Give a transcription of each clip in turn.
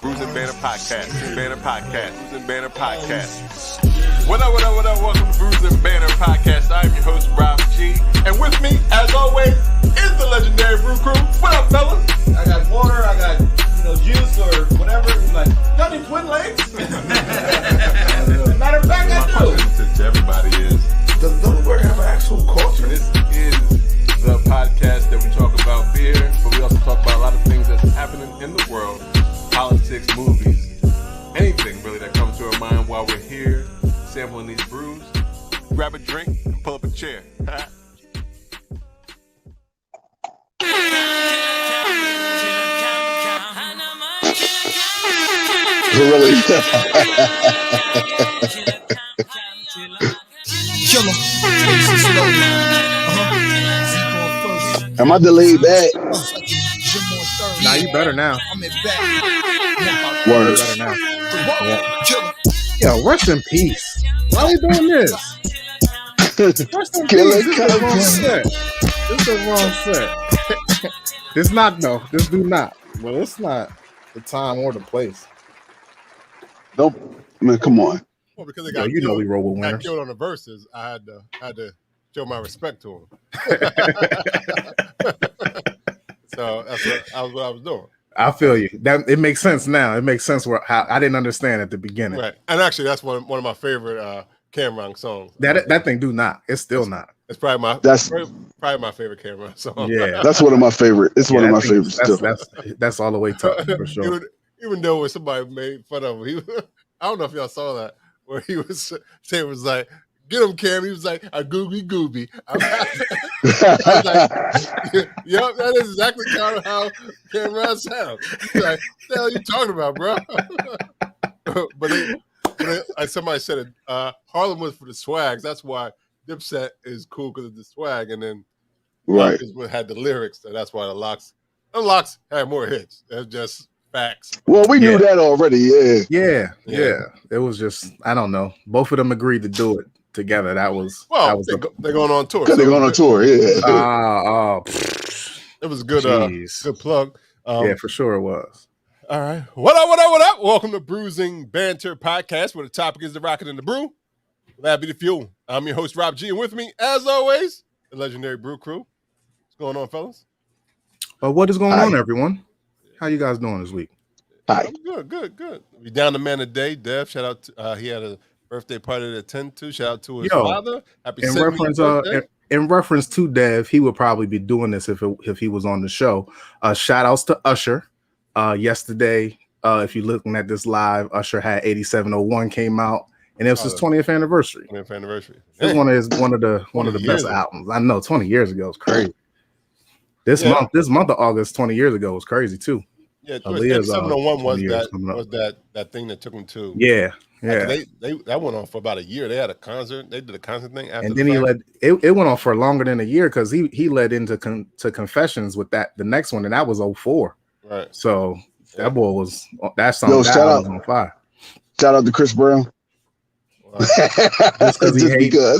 Brews and Banner Podcast. Brews and Banner Podcast. What up? Welcome to Brews and Banner Podcast. I'm your host, Rob G. And with me, as always, is the legendary Brew Crew. What up, fellas? I got water, I got, juice or whatever. It's like, y'all need twin legs? Matter of fact, I do. My question to everybody is, does Delaware have an actual culture? This is the podcast that we talk about beer, but we also talk about a lot of things that's happening in the world, politics, movies, anything really that comes to our mind while we're here sampling these brews. Grab a drink and pull up a chair. Really? Am I delayed back? Nah, you better now. Word. Better now. Yo, rest in peace. Why are we doing this? Rest in peace. This is the wrong set. This not though. This do not. Well, it's not the time or the place. Nope. Man, come on. Well, because they got we roll with winners. got killed on the verses, I had to show my respect to him. So that's what I was doing. I feel you. That it makes sense now. It makes sense how I didn't understand at the beginning. Right. And actually that's one of my favorite Cameron songs. That thing do not. It's still not. It's probably my favorite Cameron song. Yeah. That's one of my favorite. It's one of my favorites still. That's all the way top for sure. Even though when somebody made fun of him, I don't know if y'all saw that, where he was saying was like, "Get him, Cam." He was like, "A gooby." I was like, "Yep, that is exactly kind of how Cameron sounds." He's like, "What the hell are you talking about, bro?" but somebody said it. Harlem was for the swags. That's why Dipset is cool because of the swag, and then Right had the lyrics. So that's why the Locks had more hits. That's just facts. Well, we knew that already. Yeah. It was just I don't know. Both of them agreed to do it together. They're going on tour. They're going on tour. Yeah. It was a good plug. Yeah, for sure it was. All right. What up? Welcome to Bruising Banter Podcast, where the topic is the rocket and the brew. That be the fuel. I'm your host, Rob G, and with me, as always, the legendary Brew Crew. What's going on, fellas? What is going on, everyone? How you guys doing this week? Hi. Good. We down the man today, Dev. Shout out to he had a birthday party to attend to. Shout out to his father. Happy 70th birthday. In reference to Dev, he would probably be doing this if he was on the show. Shout outs to Usher. Yesterday, if you're looking at this live, Usher had 8701 came out, and it was his 20th anniversary. 20th anniversary. It's one of the best albums. I know 20 years ago was crazy. This month of August 20 years ago was crazy too. Yeah, 8701 was that thing that took him to. Yeah. They that went on for about a year. They had a concert. They did a concert thing after. And then it went on for longer than a year because he led into to Confessions with that the next one, and that was 04. Right. So that boy was that song was on fire. Shout out to Chris Brown. Just because he a hater.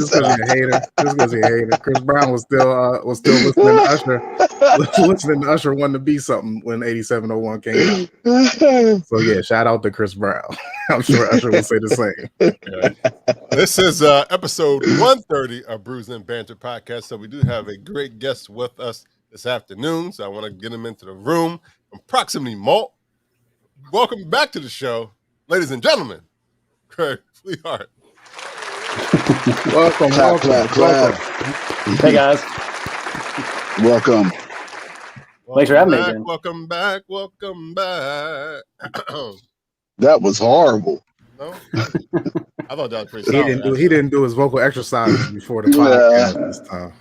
Chris Brown was still listening to Usher. Listening to Usher wanted to be something when 8701 came out. So yeah, shout out to Chris Brown. I'm sure Usher will say the same. Okay. This is episode 130 of Brews and Banter Podcast. So we do have a great guest with us this afternoon. So I want to get him into the room from Proximity Malt. Welcome back to the show, ladies and gentlemen. Craig Fleehart. Welcome. Hey guys. Welcome. Thanks for having me again. Welcome back. That was horrible. No? I thought that was pretty solid. He didn't do his vocal exercises before the podcast this time.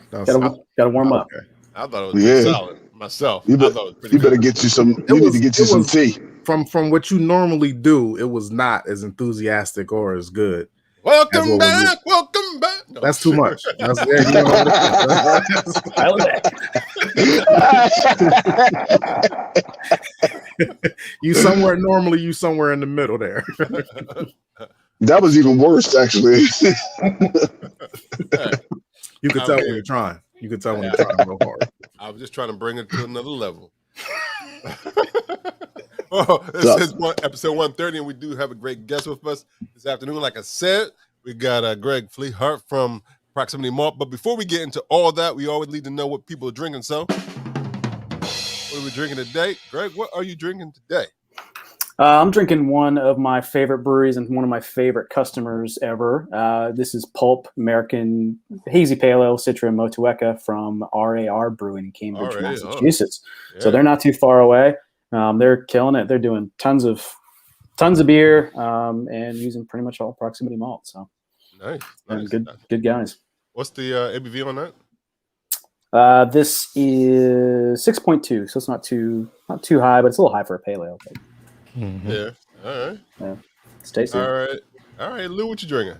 Gotta warm up. Okay. I thought it was pretty solid myself. You better get you some. You need to get you some tea. From what you normally do, it was not as enthusiastic or as good. Welcome back. No, that's too much. That's, you somewhere in the middle there. That was even worse, actually. You could tell when you're trying. You could tell when you're trying real hard. I was just trying to bring it to another level. Oh, this is episode 130, and we do have a great guest with us this afternoon. Like I said, we got Greg Fleehart from Proximity Malt. But before we get into all that, we always need to know what people are drinking. So, what are we drinking today? Greg, what are you drinking today? I'm drinking one of my favorite breweries and one of my favorite customers ever. This is Pulp American Hazy Pale Ale Citra Motueka from RAR Brewing in Cambridge, Massachusetts. Yeah. So they're not too far away. They're killing it. They're doing tons of beer and using pretty much all proximity malt. So nice. Good guys. What's the ABV on that? This is 6.2, so it's not too high, but it's a little high for a pale ale. But... Mm-hmm. Yeah. All right. Yeah. It's tasty. All right. Lou, what you drinking?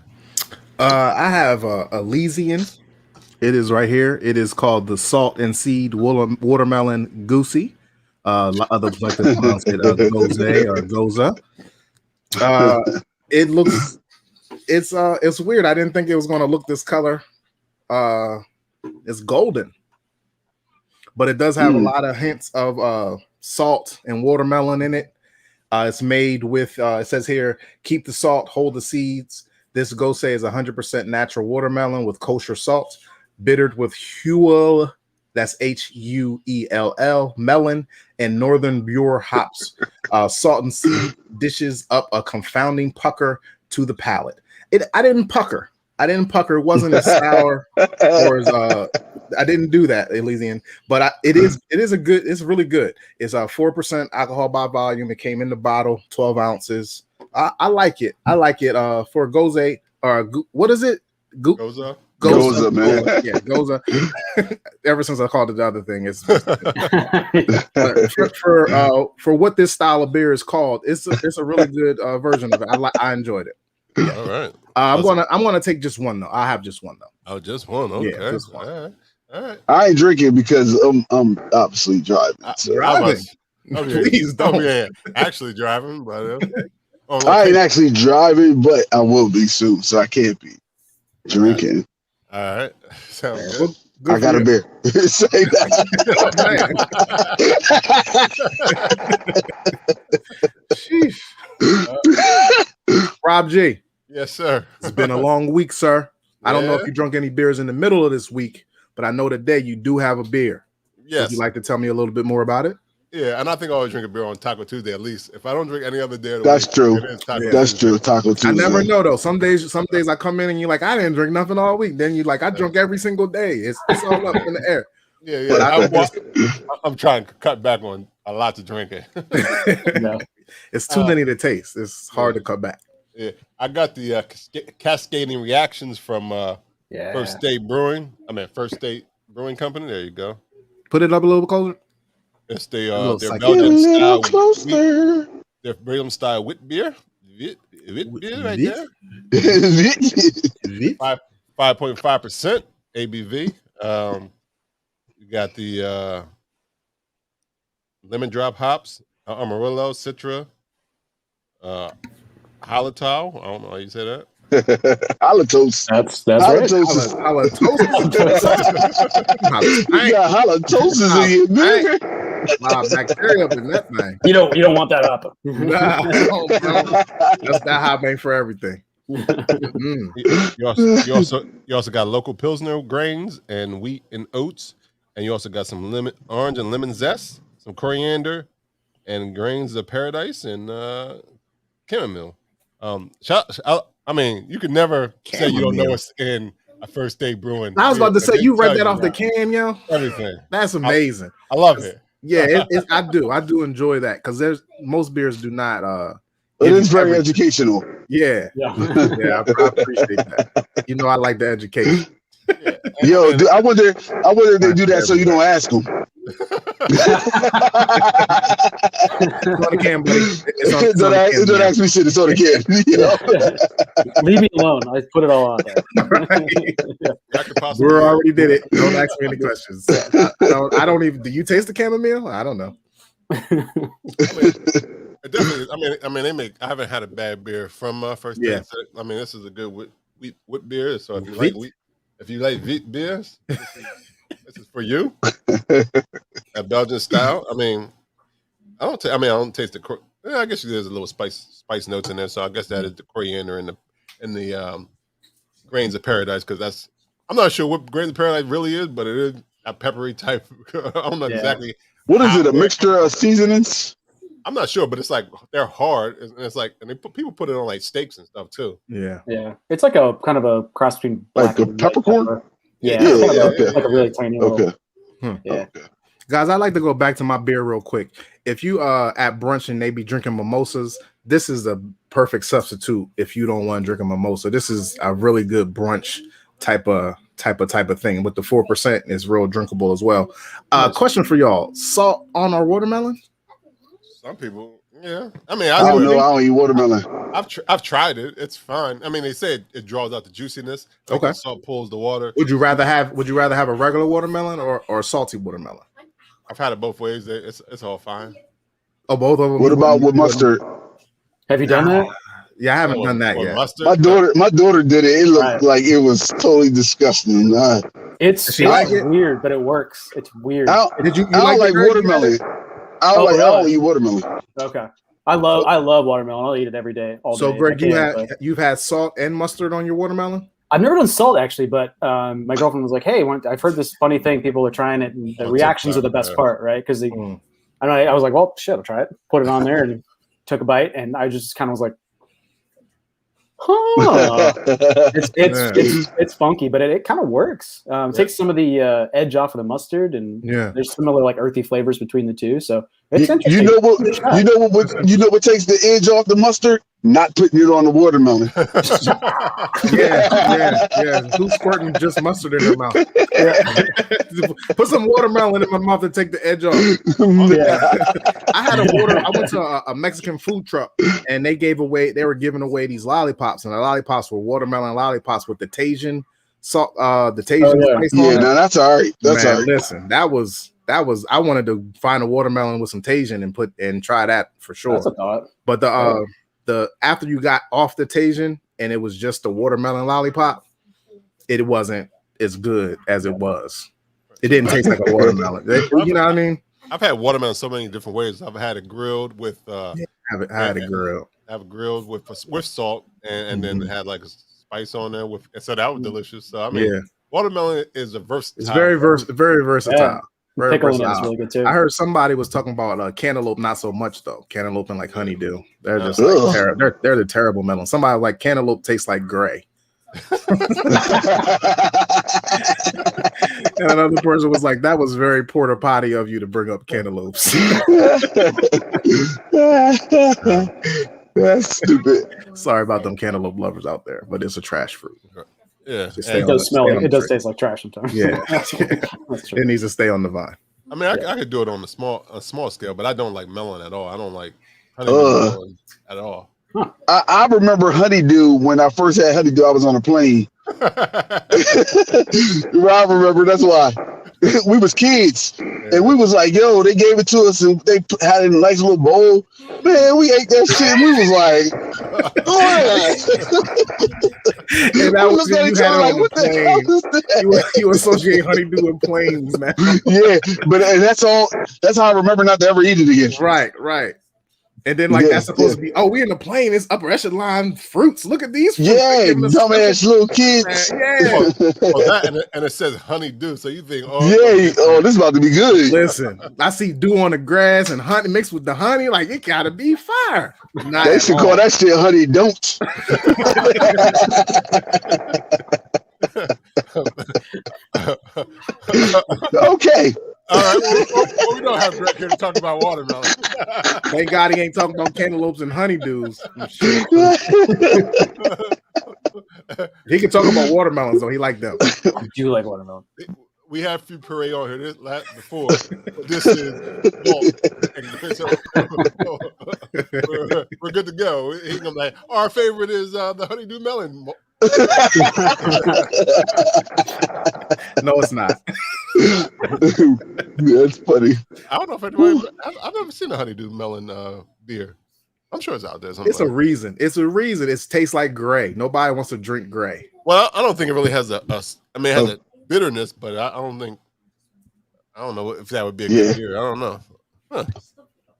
I have a Elysian. It is right here. It is called the Salt and Seed Watermelon Goosey. Others like to pronounce it Gose or Goza. It looks. It's weird. I didn't think it was going to look this color. It's golden, but it does have a lot of hints of salt and watermelon in it. It's made with, it says here, keep the salt, hold the seeds. This Gose is 100% natural watermelon with kosher salt, bittered with Huell, that's Huell, melon, and Northern Bureau hops. Salt and seed dishes up a confounding pucker to the palate. I didn't pucker. It wasn't as sour or as I didn't do that, Elysian. But it's really good. It's 4% alcohol by volume. It came in the bottle, 12 ounces. I like it. For Gose or what is it? Goza, man. Yeah, Goza. Ever since I called it the other thing, it's for what this style of beer is called. It's a really good version of it. I enjoyed it. Yeah. All right. I'm gonna take just one though. I have just one though. Oh, just one. Okay. Yeah, just one. All right. I ain't drinking because I'm obviously driving. So. Driving? Okay. Please don't. Yeah, actually driving, but okay. I ain't actually driving, but I will be soon, so I can't be drinking. All right. Sounds good. I got a beer. Say that. Sheesh. Rob G. Yes, sir. It's been a long week, sir. I don't know if you drunk any beers in the middle of this week, but I know today you do have a beer. Yes. Would you like to tell me a little bit more about it? Yeah, and I think I always drink a beer on Taco Tuesday at least. If I don't drink any other day of the That's week, true. it is Taco That's Tuesday. true. Taco Tuesday. I never know though. Some days I come in and you're like, I didn't drink nothing all week. Then you're like, I drunk every single day. It's all up in the air. Yeah. I'm trying to cut back on a lot of drinking. No. It's too many to taste. It's hard to cut back. Yeah, I got the cascading reactions from First State Brewing Company. There you go. Put it up a little closer. It's their Belgian style. Their Belgian style wit beer. Wit beer right there. 5.5% ABV. You got the lemon drop hops, Amarillo, Citra, Hallertau. I don't know how you say that. Halitosis. That's right. You got halitosis in your beer. Wow, bacteria up in that thing. You don't want that up. That's not hot made for everything. You also got local Pilsner grains and wheat and oats, and you also got some orange and lemon zest, some coriander, and grains of paradise and chamomile. I mean, you could never say you don't know what's in a First State Brewing. I was about to say, you read that off the can, yo. Everything. That's amazing. I love it. Yeah, I do enjoy that because most beers do not. It is very educational. Yeah. I appreciate that. You know, I like the education. Yeah. Yo, I wonder if they do that so you don't ask them. It's on the can, buddy. Don't ask me shit. It's on the can. You know? Leave me alone. I put it all out there. We already did it. Don't ask me any questions. I don't even. Do you taste the chamomile? I don't know. Definitely. I mean, they make. I haven't had a bad beer from First State. Yeah. I mean, this is a good wheat beer. So if you like wheat beers, this is for you. A Belgian style. I mean, I don't taste the. Yeah, I guess there's a little spice notes in there, so I guess that is the coriander and the grains of paradise, because I'm not sure what grains of paradise really is, but it is a peppery type. I don't know exactly. What is it? A mixture of seasonings? I'm not sure, but it's like they're hard, and it's like, and people put it on like steaks and stuff too. Yeah. It's like a kind of a cross between Like a peppercorn. pepper. Yeah, Okay. Like a really tiny. Okay. Yeah. Okay. Guys, I'd like to go back to my beer real quick. If you at brunch and they be drinking mimosas, this is a perfect substitute if you don't want to drink a mimosa. This is a really good brunch type of thing. With the 4%, it's real drinkable as well. Question for y'all: salt on our watermelon? Some people, yeah. I mean, I don't know. I don't eat watermelon. I've tried it. It's fine. I mean, they say it draws out the juiciness. Like Okay. the salt pulls the water. Would you rather have a regular watermelon or a salty watermelon? I've had it both ways. It's all fine. Oh, both of them. What about with mustard? Have you done that? Yeah, I haven't done that yet. Mustard? My daughter did it. It looked like it was totally disgusting. It's like it? weird, but it works. It's weird. I don't like watermelon. I don't eat watermelon. Okay. I love watermelon. I'll eat it every day, all day. So, Greg, you've had salt and mustard on your watermelon? I've never done salt actually, but my girlfriend was like, "Hey, I've heard this funny thing. People are trying it, and the reactions are the best part, right?" Because I was like, "Well, shit, I'll try it." Put it on there and took a bite, and I just kind of was like, "Huh." It's funky, but it kind of works. It takes some of the edge off of the mustard, and there's similar like earthy flavors between the two. So it's interesting. You know what takes the edge off the mustard? Not putting it on the watermelon. yeah. Who's squirting just mustard in their mouth? Put some watermelon in my mouth to take the edge off. I went to a Mexican food truck, and they were giving away these lollipops, and the lollipops were watermelon lollipops with the Tajin salt, the Tajin spice on it. No, that's all right. That's all right. Listen, that was I wanted to find a watermelon with some Tajin and try that for sure. That's a thought. But the after you got off the Tajin and it was just a watermelon lollipop, it wasn't as good as it was. It didn't taste like a watermelon. You know what I mean? I've had watermelon so many different ways. I've had it grilled with I had it grilled. Have it grilled with salt and then had like a spice on there so that was delicious. So I mean, watermelon is a versatile. It's very versatile. Yeah. Pickle is really good too. I heard somebody was talking about cantaloupe, not so much though. Cantaloupe and like honeydew, they're just like they're the terrible melon. Somebody like cantaloupe tastes like gray. And another person was like, "That was very porta potty of you to bring up cantaloupes." That's stupid. Sorry about them cantaloupe lovers out there, but it's a trash fruit. Yeah, it does smell. It does taste like trash sometimes. Yeah, it needs to stay on the vine. I mean, I could do it on a small scale, but I don't like melon at all. I don't like honeydew at all. Huh. I remember honeydew when I first had honeydew. I was on a plane. I remember. That's why we was kids, and we was like, "Yo!" They gave it to us, and they had it in a nice little bowl. Man, we ate that shit. And we was like, and that was you had like, what the hell is that? You associate honeydew with planes, man. Yeah, but that's all. That's how I remember not to ever eat it again. Right. And then that's supposed to be, we in the plane, it's upper echelon fruits. Look at these fruits. Yeah, dumbass little kids. And it says honeydew, so you think, this is about to be good. Listen, I see dew on the grass and honey mixed with the honey, like it gotta be fire. They should call that shit honey don't. Okay. All right, well, we don't have Greg here to talk about watermelon. Thank God he ain't talking about cantaloupes and honeydews. He can talk about watermelons, though. He like them. I do like watermelon. We have a few puree on here before. This is Malt. We're good to go. He's gonna be like, our favorite is the honeydew melon. No, it's not. That's funny. I don't know if anybody. I've never seen a honeydew melon beer. I'm sure it's out there. It's a reason. It's a reason. It tastes like gray. Nobody wants to drink gray. Well, I don't think it really has it has a bitterness, but I don't know if that would be a good beer. I don't know. Huh.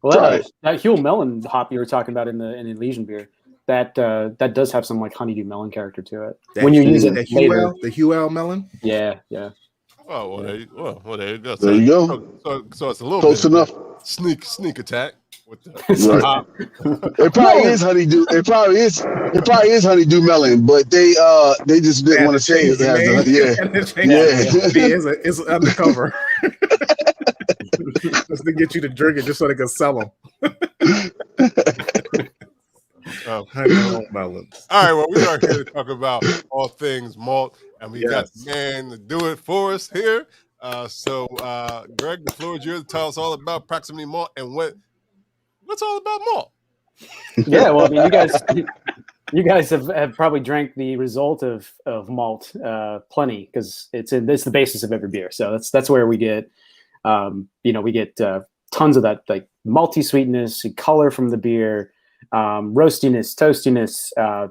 Well, Try it. that Huel melon hop you were talking about in the Elysian beer, that does have some like honeydew melon character to it. When you use it later, the Huel melon. yeah. Oh, well, there you go. There you go. So it's a little Close bit enough. of a sneak attack with the Right. hop. It probably is honeydew. It probably is honeydew melon, but they just didn't want to say it has the honey. Yeah. It's undercover. Just to get you to drink it, just so they can sell them. Melons. All right, well, we are here to talk about all things malt, and we got the man to do it for us here. So, Greg, the floor is yours to tell us all about Proximity Malt and what's all about malt. Yeah, well, I mean, you guys have probably drank the result of malt plenty, because it's the basis of every beer. So that's where we get, we get tons of that like malty sweetness, color from the beer, roastiness, toastiness,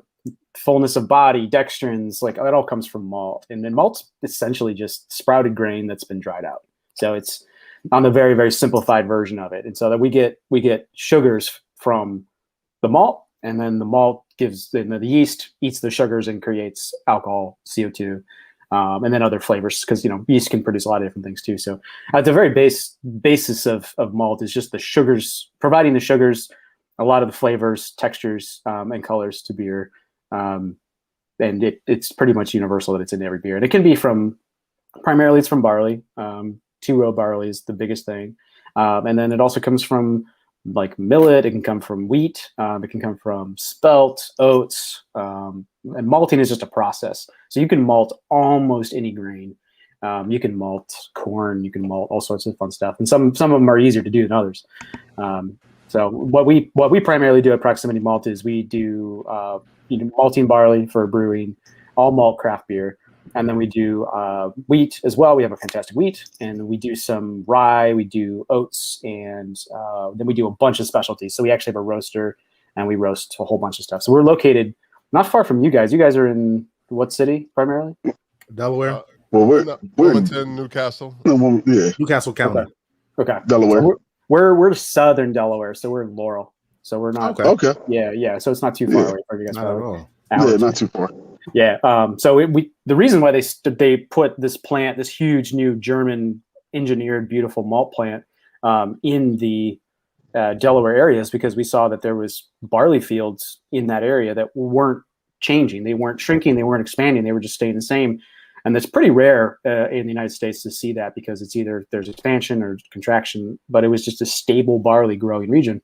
fullness of body, dextrins, like that all comes from malt. And then malt's essentially just sprouted grain that's been dried out. So it's on the very, very simplified version of it. And so that we get sugars from the malt, and then the malt the yeast eats the sugars and creates alcohol, CO2, and then other flavors, because yeast can produce a lot of different things too. So at the very basis of malt is just the sugars, providing the sugars, a lot of the flavors, textures, and colors to beer. And it's pretty much universal that it's in every beer. And it can be primarily it's from barley. 2-row barley is the biggest thing. And then it also comes from like millet. It can come from wheat. It can come from spelt, oats. And malting is just a process. So you can malt almost any grain. You can malt corn. You can malt all sorts of fun stuff. And some of them are easier to do than others. So what we primarily do at Proximity Malt is we do malting barley for brewing, all malt craft beer, and then we do wheat as well. We have a fantastic wheat, and we do some rye, we do oats, and then we do a bunch of specialties. So we actually have a roaster, and we roast a whole bunch of stuff. So we're located not far from you guys. You guys are in what city primarily? Delaware. Well, we're Wilmington, Newcastle. Newcastle County. Okay. Delaware. So we're southern Delaware, so we're in Laurel. So we're not. Okay. Yeah. So it's not too far away from you guys. Not at all. Yeah, not too far. Yeah. So the reason why they put this plant, this huge new German engineered beautiful malt plant, in the Delaware area, is because we saw that there was barley fields in that area that weren't changing. They weren't shrinking. They weren't expanding. They were just staying the same. And it's pretty rare in the United States to see that, because it's either there's expansion or contraction, but it was just a stable barley growing region.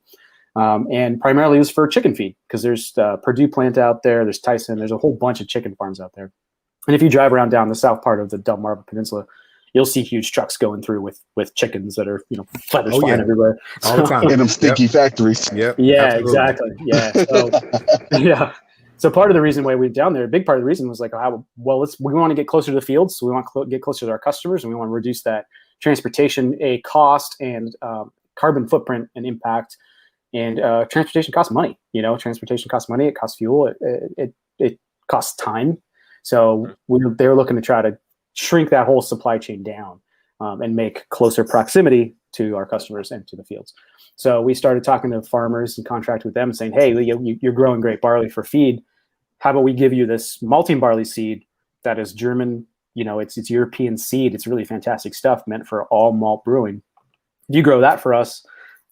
And primarily it was for chicken feed, because there's Purdue plant out there, there's Tyson, there's a whole bunch of chicken farms out there. And if you drive around down the south part of the Delmarva Peninsula, you'll see huge trucks going through with chickens that are, feathers flying everywhere. All the time. In them stinky factories. Yep. Yeah, Absolutely. exactly. Yeah. So, yeah. So part of the reason why we were down there, a big part of the reason was like, we want to get closer to the fields. So we want to get closer to our customers, and we want to reduce that transportation, cost and carbon footprint and impact. And transportation costs money. Transportation costs money. It costs fuel. It costs time. So they were looking to try to shrink that whole supply chain down and make closer proximity to our customers and to the fields. So we started talking to farmers and contract with them, saying, "Hey, you're growing great barley for feed. How about we give you this malting barley seed that is German? It's European seed. It's really fantastic stuff, meant for all malt brewing. If you grow that for us,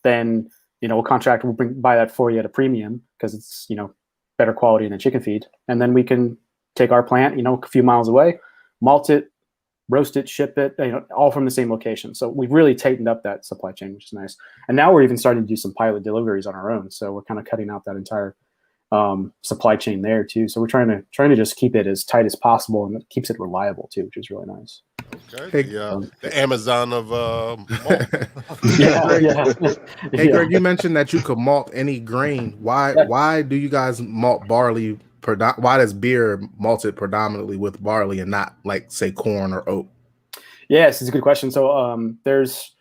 then we'll buy that for you at a premium, because it's better quality than chicken feed, and then we can take our plant a few miles away, malt it, roast it, ship it, all from the same location." So we've really tightened up that supply chain, which is nice. And now we're even starting to do some pilot deliveries on our own. So we're kind of cutting out that entire supply chain there too. So we're trying to just keep it as tight as possible, and it keeps it reliable too, which is really nice. Okay. The Amazon of malt. Yeah. Hey, Greg, you mentioned that you could malt any grain. Why do you guys malt barley? Why does beer malted predominantly with barley and not, like, say, corn or oat? Yes, it's a good question. So there's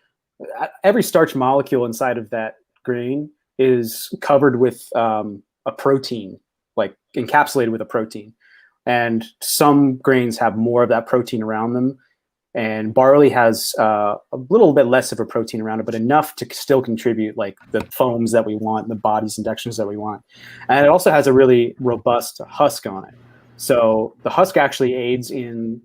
every starch molecule inside of that grain is covered with a protein, like encapsulated with a protein. And some grains have more of that protein around them, And barley has a little bit less of a protein around it, but enough to still contribute like the foams that we want, the bodies and textures that we want. And it also has a really robust husk on it. So the husk actually aids in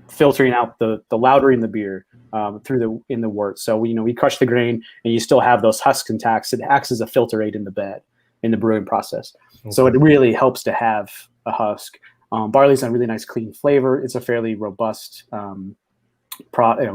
filtering out the lauter in the beer in the wort. So we crush the grain and you still have those husks intact. It acts as a filter aid in the bed in the brewing process. Okay. So it really helps to have a husk. Barley's a really nice clean flavor. It's a fairly robust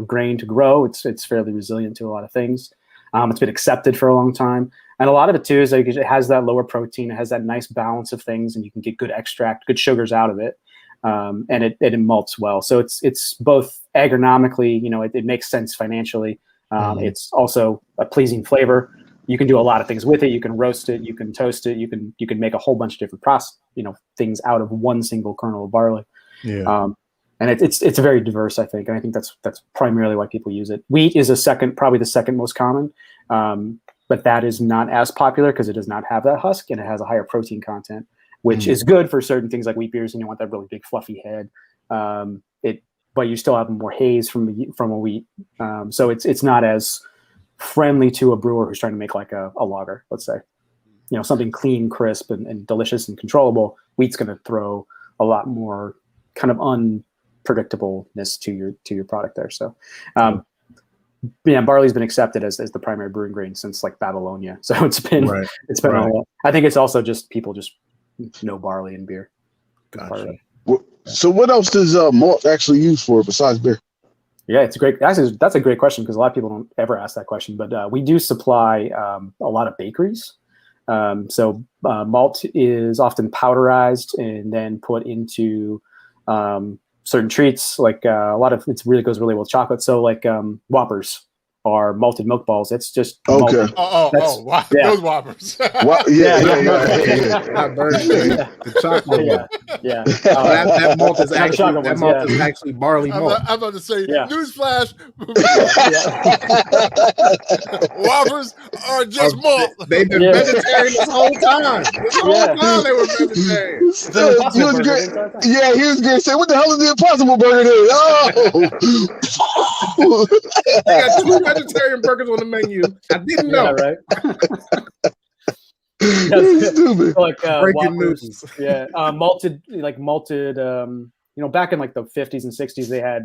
grain to grow. It's fairly resilient to a lot of things. It's been accepted for a long time, and a lot of it too is like it has that lower protein. It has that nice balance of things, and you can get good extract, good sugars out of it, and it malts well. So it's both agronomically, it makes sense financially. It's also a pleasing flavor. You can do a lot of things with it. You can roast it. You can toast it. You can make a whole bunch of different things out of one single kernel of barley. Yeah. And it's very diverse, I think, and I think that's primarily why people use it. Wheat is probably the second most common, but that is not as popular because it does not have that husk and it has a higher protein content, which is good for certain things like wheat beers, and you want that really big fluffy head. But you still have more haze from a wheat, so it's not as friendly to a brewer who's trying to make like a lager, let's say, something clean, crisp, and delicious and controllable. Wheat's going to throw a lot more kind of unpredictableness to your product there. So, barley's been accepted as the primary brewing grain since like Babylonia. So it's been right. I think it's also just people just know barley in beer. Gotcha. So what else does malt actually use for besides beer? Yeah, that's a great question because a lot of people don't ever ask that question. But we do supply a lot of bakeries. So malt is often powderized and then put into certain treats. Like a lot of it really goes really well with chocolate. So like Whoppers are malted milk balls. It's just okay. Wow. Those Whoppers. Yeah. Not burger. The chocolate. Yeah. That malt is actually barley malt. I'm about to say, Yeah. newsflash. Whoppers are just malt. They've been vegetarian this whole time. They were vegetarian. He was great. Yeah, he was great. Say, what the hell is the Impossible Burger doing? Oh, They got 2 vegetarian burgers on the menu. I didn't know. Yeah, right. stupid. Like Breaking Whoppers, news. malted. Back in like the 50s and 60s, they had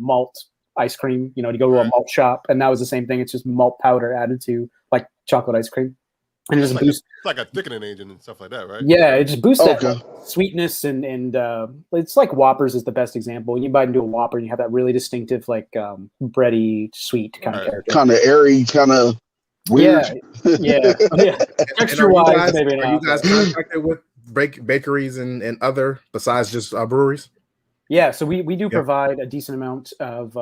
malt ice cream. To go to a malt shop, and that was the same thing. It's just malt powder added to like chocolate ice cream, and it just boosts. It's like a thickening agent and stuff like that, right? Yeah, it just boosts that sweetness and it's like Whoppers is the best example. You bite into a Whopper and you have that really distinctive like bready sweet kind of character. Kind of airy, kind of weird. Yeah. Texture wise, maybe not. Are you guys contracted with bakeries and other besides just breweries? Yeah, so we do provide a decent amount of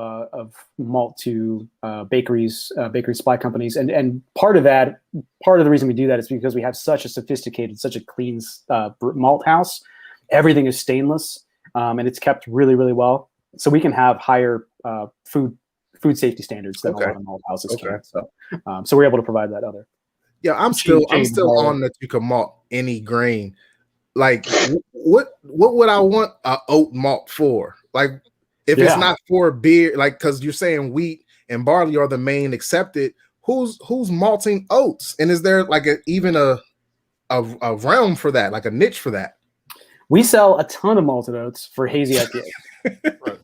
malt to bakeries, bakery supply companies, and part of the reason we do that is because we have such a sophisticated, such a clean malt house. Everything is stainless, and it's kept really, really well. So we can have higher food safety standards than a lot of malt houses can. So we're able to provide that other. Yeah, I'm still on that you can malt any grain. Like what would I want a oat malt for? Like if it's not for beer, like because you're saying wheat and barley are the main accepted. Who's malting oats? And is there like even a realm for that, like a niche for that? We sell a ton of malted oats for hazy IPA.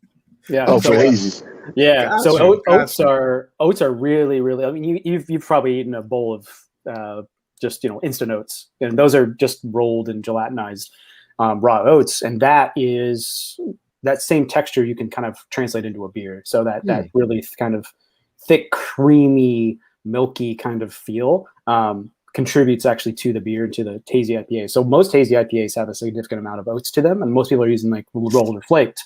Yeah. Oh, for hazy. Yeah. Gotcha, So oats are really, really. I mean, you've probably eaten a bowl of just instant oats, and those are just rolled and gelatinized raw oats, and that same texture you can kind of translate into a beer. So that really kind of thick, creamy, milky kind of feel contributes actually to the beer, to the hazy IPA. So most hazy IPAs have a significant amount of oats to them, and most people are using like rolled or flaked.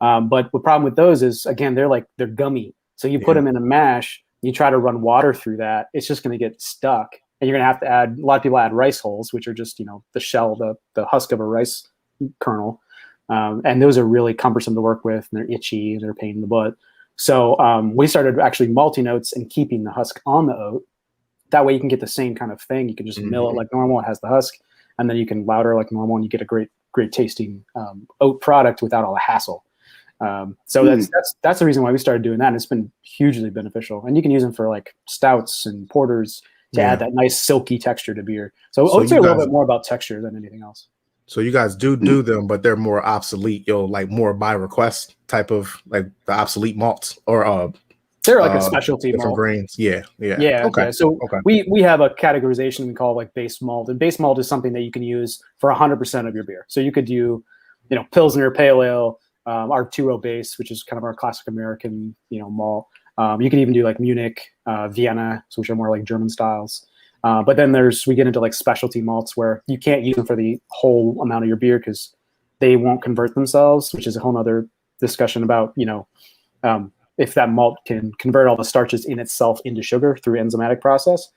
But the problem with those is, again, they're gummy. So you put them in a mash, you try to run water through that, it's just going to get stuck. And you're going to have to add, a lot of people add rice hulls, which are just, the shell, the husk of a rice kernel. And those are really cumbersome to work with, and they're itchy, and they're a pain in the butt. So we started actually malting oats and keeping the husk on the oat. That way you can get the same kind of thing. You can just mill it like normal, it has the husk, and then you can lauter like normal, and you get a great tasting oat product without all the hassle. So that's the reason why we started doing that. And it's been hugely beneficial. And you can use them for like stouts and porters to add that nice silky texture to beer. So I would say a little bit more about texture than anything else. So you guys do them, but they're more obsolete, like more by request type of like the obsolete malts or they're like a specialty different malt. grains. Yeah. Okay. Yeah. So we have a categorization we call like base malt, and base malt is something that you can use for 100% of your beer. So you could do, Pilsner, Pale Ale, our 2-0 base, which is kind of our classic American, malt. You can even do like Munich, Vienna, which are more like German styles. But then we get into like specialty malts where you can't use them for the whole amount of your beer because they won't convert themselves, which is a whole other discussion about, if that malt can convert all the starches in itself into sugar through enzymatic process.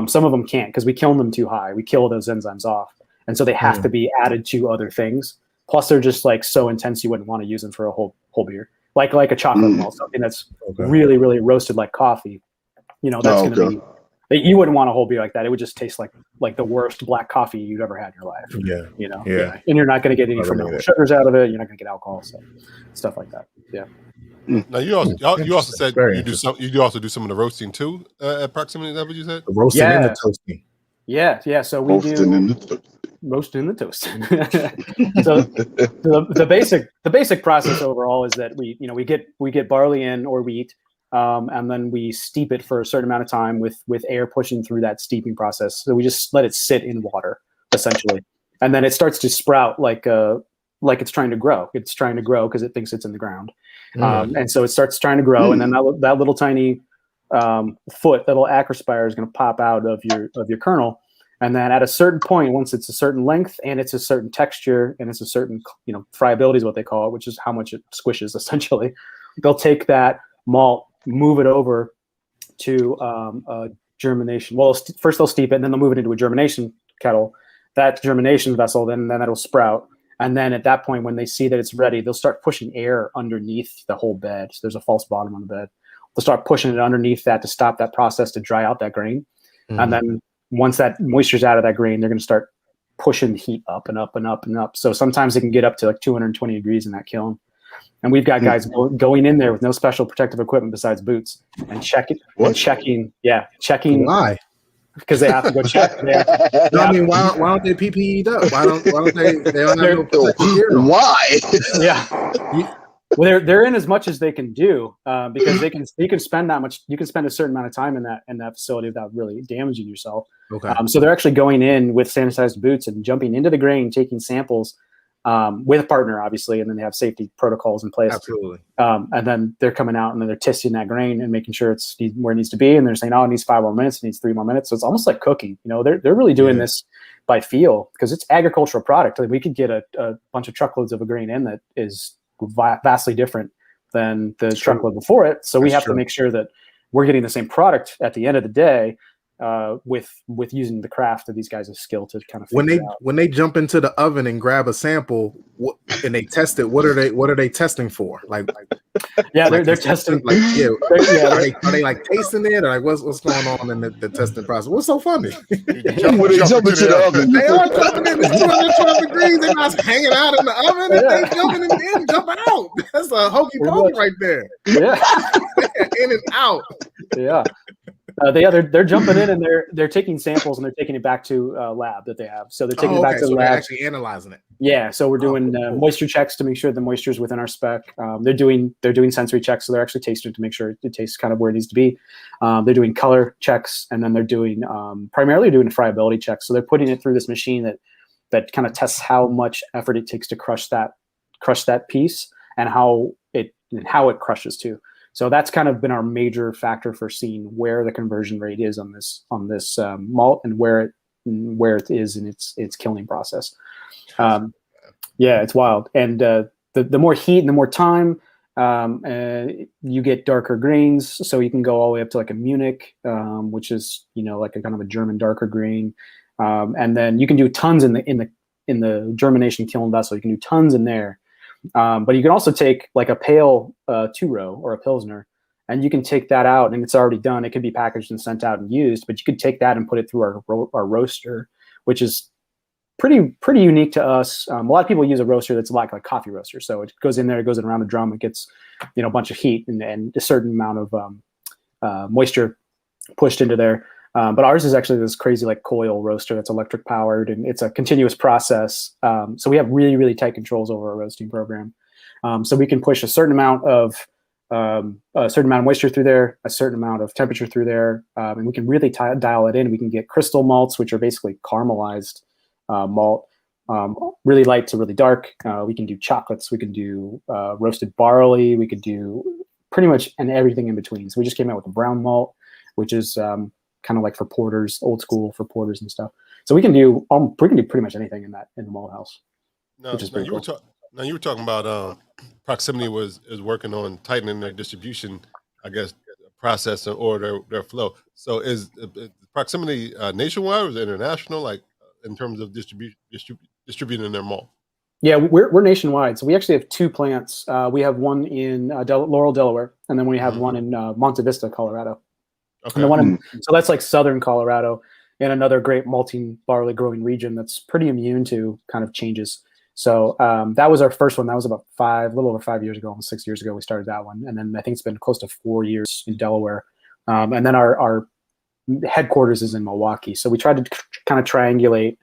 Some of them can't because we kill them too high. We kill those enzymes off. And so they have to be added to other things. Plus they're just like so intense you wouldn't want to use them for a whole beer. Like a chocolate malt, something that's really, really roasted like coffee. That's going to be, you wouldn't want a whole beer like that. It would just taste like the worst black coffee you've ever had in your life. Yeah. And you're not going to get any fermentable sugars out of it. You're not going to get alcohol, so stuff like that. Yeah. Now you also said you also do some of the roasting too at Proximity. Is that what you said? The roasting and the toasting. Yeah. So we roasting and the toasting. So the basic process overall is that we get barley in or wheat, and then we steep it for a certain amount of time with air pushing through that steeping process. So we just let it sit in water essentially, and then it starts to sprout like it's trying to grow. It's trying to grow because it thinks it's in the ground. And so it starts trying to grow, and then that little tiny foot, that little acrospire is going to pop out of your kernel. And then at a certain point, once it's a certain length and it's a certain texture and it's a certain, friability is what they call it, which is how much it squishes essentially. They'll take that malt, move it over to germination. Well, first they'll steep it, and then they'll move it into a germination kettle. That germination vessel, then that'll sprout. And then at that point, when they see that it's ready, they'll start pushing air underneath the whole bed. So there's a false bottom on the bed. They'll start pushing it underneath that to stop that process to dry out that grain. And then once that moisture's out of that grain, they're going to start pushing the heat up and up and up and up. So sometimes it can get up to like 220 degrees in that kiln. And we've got guys going in there with no special protective equipment besides boots and checking. Why? Because they have to go check. I mean, why don't they PPE'd up? Why don't they don't have no protective gear on? Why? Yeah. Well, they're in as much as they can do because you can spend that much. You can spend a certain amount of time in that facility without really damaging yourself. Okay. So they're actually going in with sanitized boots and jumping into the grain, taking samples with a partner, obviously, and then they have safety protocols in place. Absolutely. And then they're coming out and then they're testing that grain and making sure it's where it needs to be. And they're saying, oh, it needs 5 more minutes, it needs 3 more minutes. So it's almost like cooking. They're really doing this by feel because it's agricultural product. Like we could get a bunch of truckloads of a grain in that is vastly different than the truckload before it. So we have to make sure that we're getting the same product at the end of the day with using the craft of these guys' skill to kind of when they jump into the oven and grab a sample and they test it, what are they testing for? Like they're testing. Are they like tasting it or like what's going on in the testing process? What's so funny? When they jump into the oven, they are jumping in. It's 212 degrees. They're not hanging out in the oven. And they jumping in, jump out. That's a hokey pokey right there. Yeah, in and out. Yeah. They're jumping in and they're taking samples and they're taking it back to a lab that they have. So they're taking it back to the lab. They're actually analyzing it. Yeah. So we're doing moisture checks to make sure the moisture is within our spec. They're doing sensory checks, so they're actually tasting it to make sure it tastes kind of where it needs to be. They're doing color checks, and then they're doing primarily doing friability checks. So they're putting it through this machine that kind of tests how much effort it takes to crush that piece and how it crushes too. So that's kind of been our major factor for seeing where the conversion rate is on this malt and where it is in its kilning process. It's wild. And the more heat and the more time, you get darker grains. So you can go all the way up to like a Munich, which is like a kind of a German darker grain. And then you can do tons in the germination kiln vessel. You can do tons in there. But you can also take like a pale 2-row or a Pilsner, and you can take that out and it's already done. It could be packaged and sent out and used, but you could take that and put it through our roaster, which is pretty unique to us. A lot of people use a roaster that's like a coffee roaster. So it goes in there, it goes around a drum, it gets, a bunch of heat and a certain amount of moisture pushed into there. But ours is actually this crazy like coil roaster that's electric powered, and it's a continuous process. So we have really, really tight controls over our roasting program. So we can push a certain amount of moisture through there, a certain amount of temperature through there, and we can really dial it in. We can get crystal malts, which are basically caramelized malt, really light to really dark. We can do chocolates, we can do roasted barley, we could do pretty much and everything in between. So we just came out with a brown malt, which is kind of like for porters, old school for porters and stuff. So we can do pretty much anything in the malt house. Now you were talking about Proximity is working on tightening their distribution, I guess, process or their flow. So is Proximity nationwide or is it international, like in terms of distributing their malt? Yeah, we're nationwide. So we actually have 2 plants. We have one in Laurel, Delaware, and then we have one in Monte Vista, Colorado. Okay. And so that's like southern Colorado, and another great malting barley growing region that's pretty immune to kind of changes. So that was our first one. That was about a little over 5 years ago, almost 6 years ago, we started that one. And then I think it's been close to 4 years in Delaware. And then our headquarters is in Milwaukee. So we tried to kind of triangulate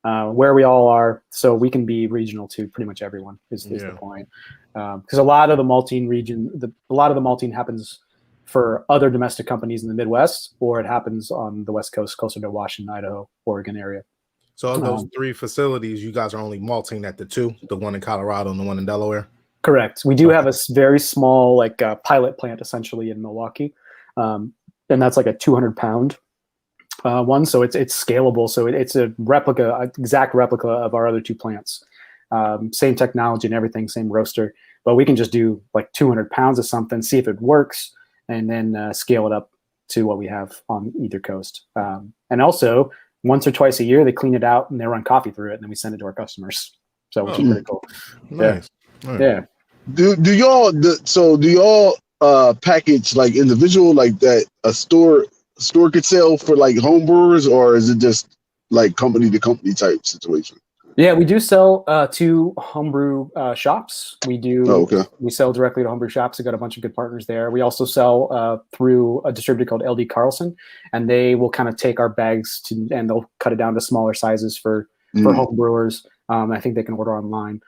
where we all are so we can be regional to pretty much everyone is the point. Because a lot of the malting happens for other domestic companies in the Midwest, or it happens on the West Coast, closer to Washington, Idaho, Oregon area. So of those 3 facilities, you guys are only malting at the 2, the one in Colorado and the one in Delaware? Correct. We do have a very small pilot plant essentially in Milwaukee. And that's like a 200-pound one. So it's scalable. So it's an exact replica of our other 2 plants. Same technology and everything, same roaster. But we can just do like 200 pounds of something, see if it works, and then scale it up to what we have on either coast. And also, once or twice a year, they clean it out and they run coffee through it, and then we send it to our customers. So which is pretty cool. Nice. Yeah. Do y'all package like individual, like that a store could sell for like home brewers, or is it just like company to company type situation? Yeah, we do sell to homebrew shops. We do. Oh, okay. We sell directly to homebrew shops. We've got a bunch of good partners there. We also sell through a distributor called LD Carlson, and they will kind of take our bags and they'll cut it down to smaller sizes for home brewers. I think they can order online.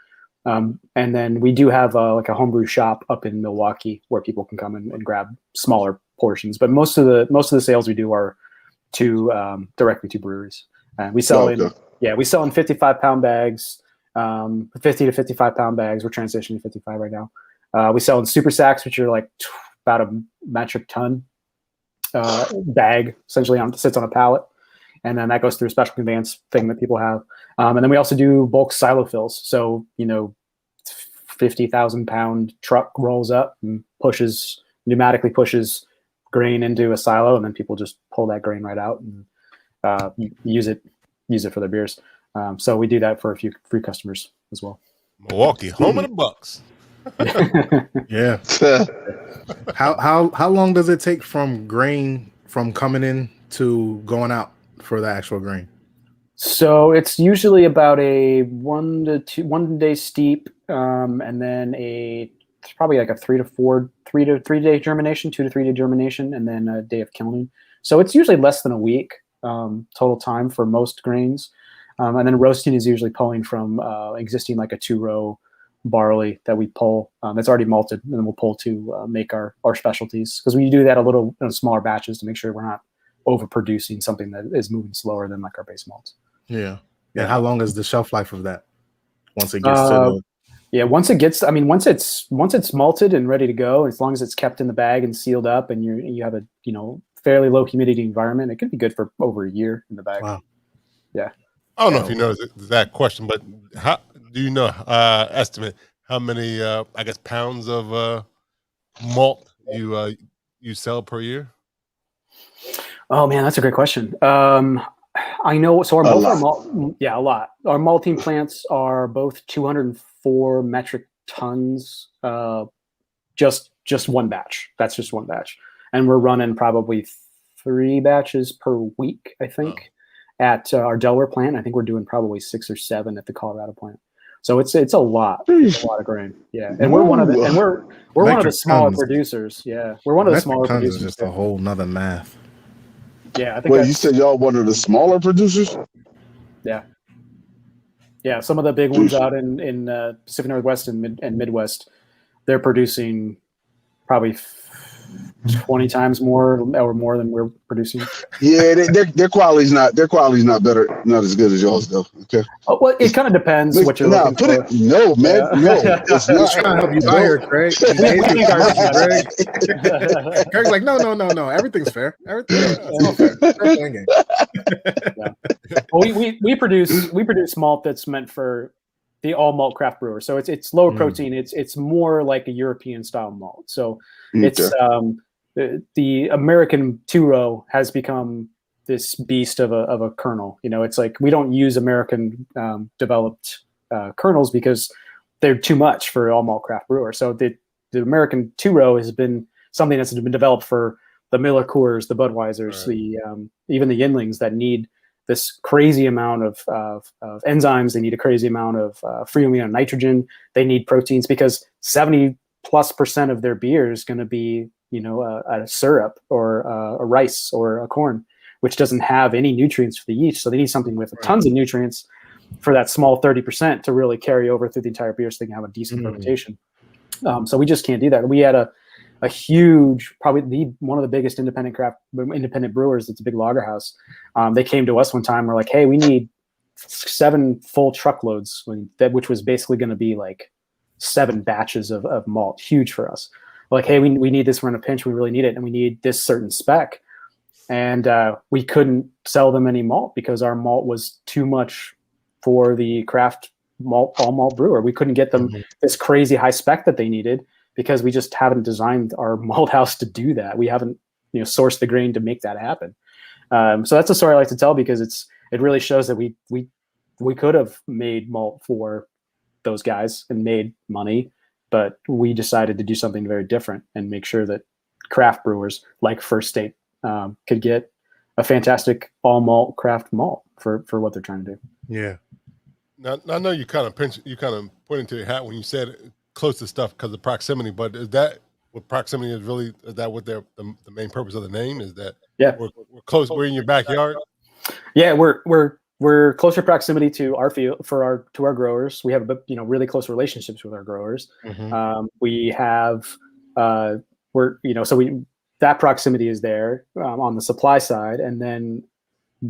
And then we do have like a homebrew shop up in Milwaukee where people can come and grab smaller portions. But most of the sales we do are to directly to breweries. And we sell we sell in 55-pound bags, 50 to 55-pound bags. We're transitioning to 55 right now. We sell in super sacks, which are like about a metric ton bag, essentially sits on a pallet. And then that goes through a special conveyance thing that people have. And then we also do bulk silo fills. So, 50,000-pound truck rolls up and pneumatically pushes grain into a silo, and then people just pull that grain right out and use it for their beers. So we do that for a few free customers as well. Milwaukee, home of the Bucks. Yeah. How long does it take from grain from coming in to going out for the actual grain? So it's usually about a 1 day steep, and then it's probably like a 3 to 3 day germination, 2 to 3 day germination, and then a day of kilning. So it's usually less than a week total time for most grains. And then roasting is usually pulling from existing like a 2-row barley that we pull that's already malted, and then we'll pull to make our specialties, because we do that a little in smaller batches to make sure we're not overproducing something that is moving slower than like our base malts. Yeah. And how long is the shelf life of that once it gets to the... once it's malted and ready to go, as long as it's kept in the bag and sealed up, and you have a fairly low humidity environment, it could be good for over a year in the bag. Wow. Yeah. I don't know if you know that question, but how do you know estimate how many pounds of malt you sell per year? Oh man, that's a great question. I know. So a lot. Our malting plants are both 204 metric tons. Just one batch. That's just one batch, and we're running probably 3 batches per week, I think. at our Delaware plant. I think we're doing probably 6 or 7 at the Colorado plant. So it's a lot. It's a lot of grain. Yeah, and we're one of the one of the smaller producers. Yeah, we're one of the smaller tons producers. Is just a whole nother math. Yeah, I think. Well, you said y'all one of the smaller producers. Yeah. Yeah, some of the big ones out in Pacific Northwest and Midwest, they're producing probably 20 times more than we're producing. Yeah, their quality's not better, not as good as yours though. Okay. Oh, well, it kind of depends what you're looking for. No, man, no. It's He's not. trying to help you out here, Craig. Craig's like, no. Everything's fair. Everything's all fair. Yeah. Well, we produce malt that's meant for the all malt craft brewer. So it's lower protein. It's more like a European style malt. So it's the American 2-row has become this beast of a kernel. It's like we don't use American developed kernels because they're too much for all malt craft brewer. So the American 2-row has been something that's been developed for the Miller Coors, the Budweisers, right. Even the Yinlings that need this crazy amount of enzymes. They need a crazy amount of free amino nitrogen. They need proteins because 70+% of their beer is going to be, a syrup or a rice or a corn, which doesn't have any nutrients for the yeast. So they need something with tons of nutrients for that small 30% to really carry over through the entire beer so they can have a decent fermentation. So we just can't do that. We had a huge, probably one of the biggest independent brewers. It's a big lager house. They came to us one time. We're like, hey, we need 7 full truckloads, which was basically going to be like 7 batches of malt. Huge for us. We're like, hey, we need this. We're in a pinch. We really need it. And we need this certain spec. And we couldn't sell them any malt because our malt was too much for the craft all malt brewer. We couldn't get them this crazy high spec that they needed because we just haven't designed our malt house to do that. We haven't sourced the grain to make that happen. So that's a story I like to tell because it really shows that we could have made malt for those guys and made money, but we decided to do something very different and make sure that craft brewers like First State could get a fantastic all malt craft malt for what they're trying to do. Yeah. Now I know you kind of pointed to your hat when you said close to stuff because of proximity, but is that what proximity is really? Is that what the main purpose of the name is? That we're close. We're in your backyard. Yeah, we're closer proximity to our field to our growers. We have really close relationships with our growers. We have that proximity is there on the supply side, and then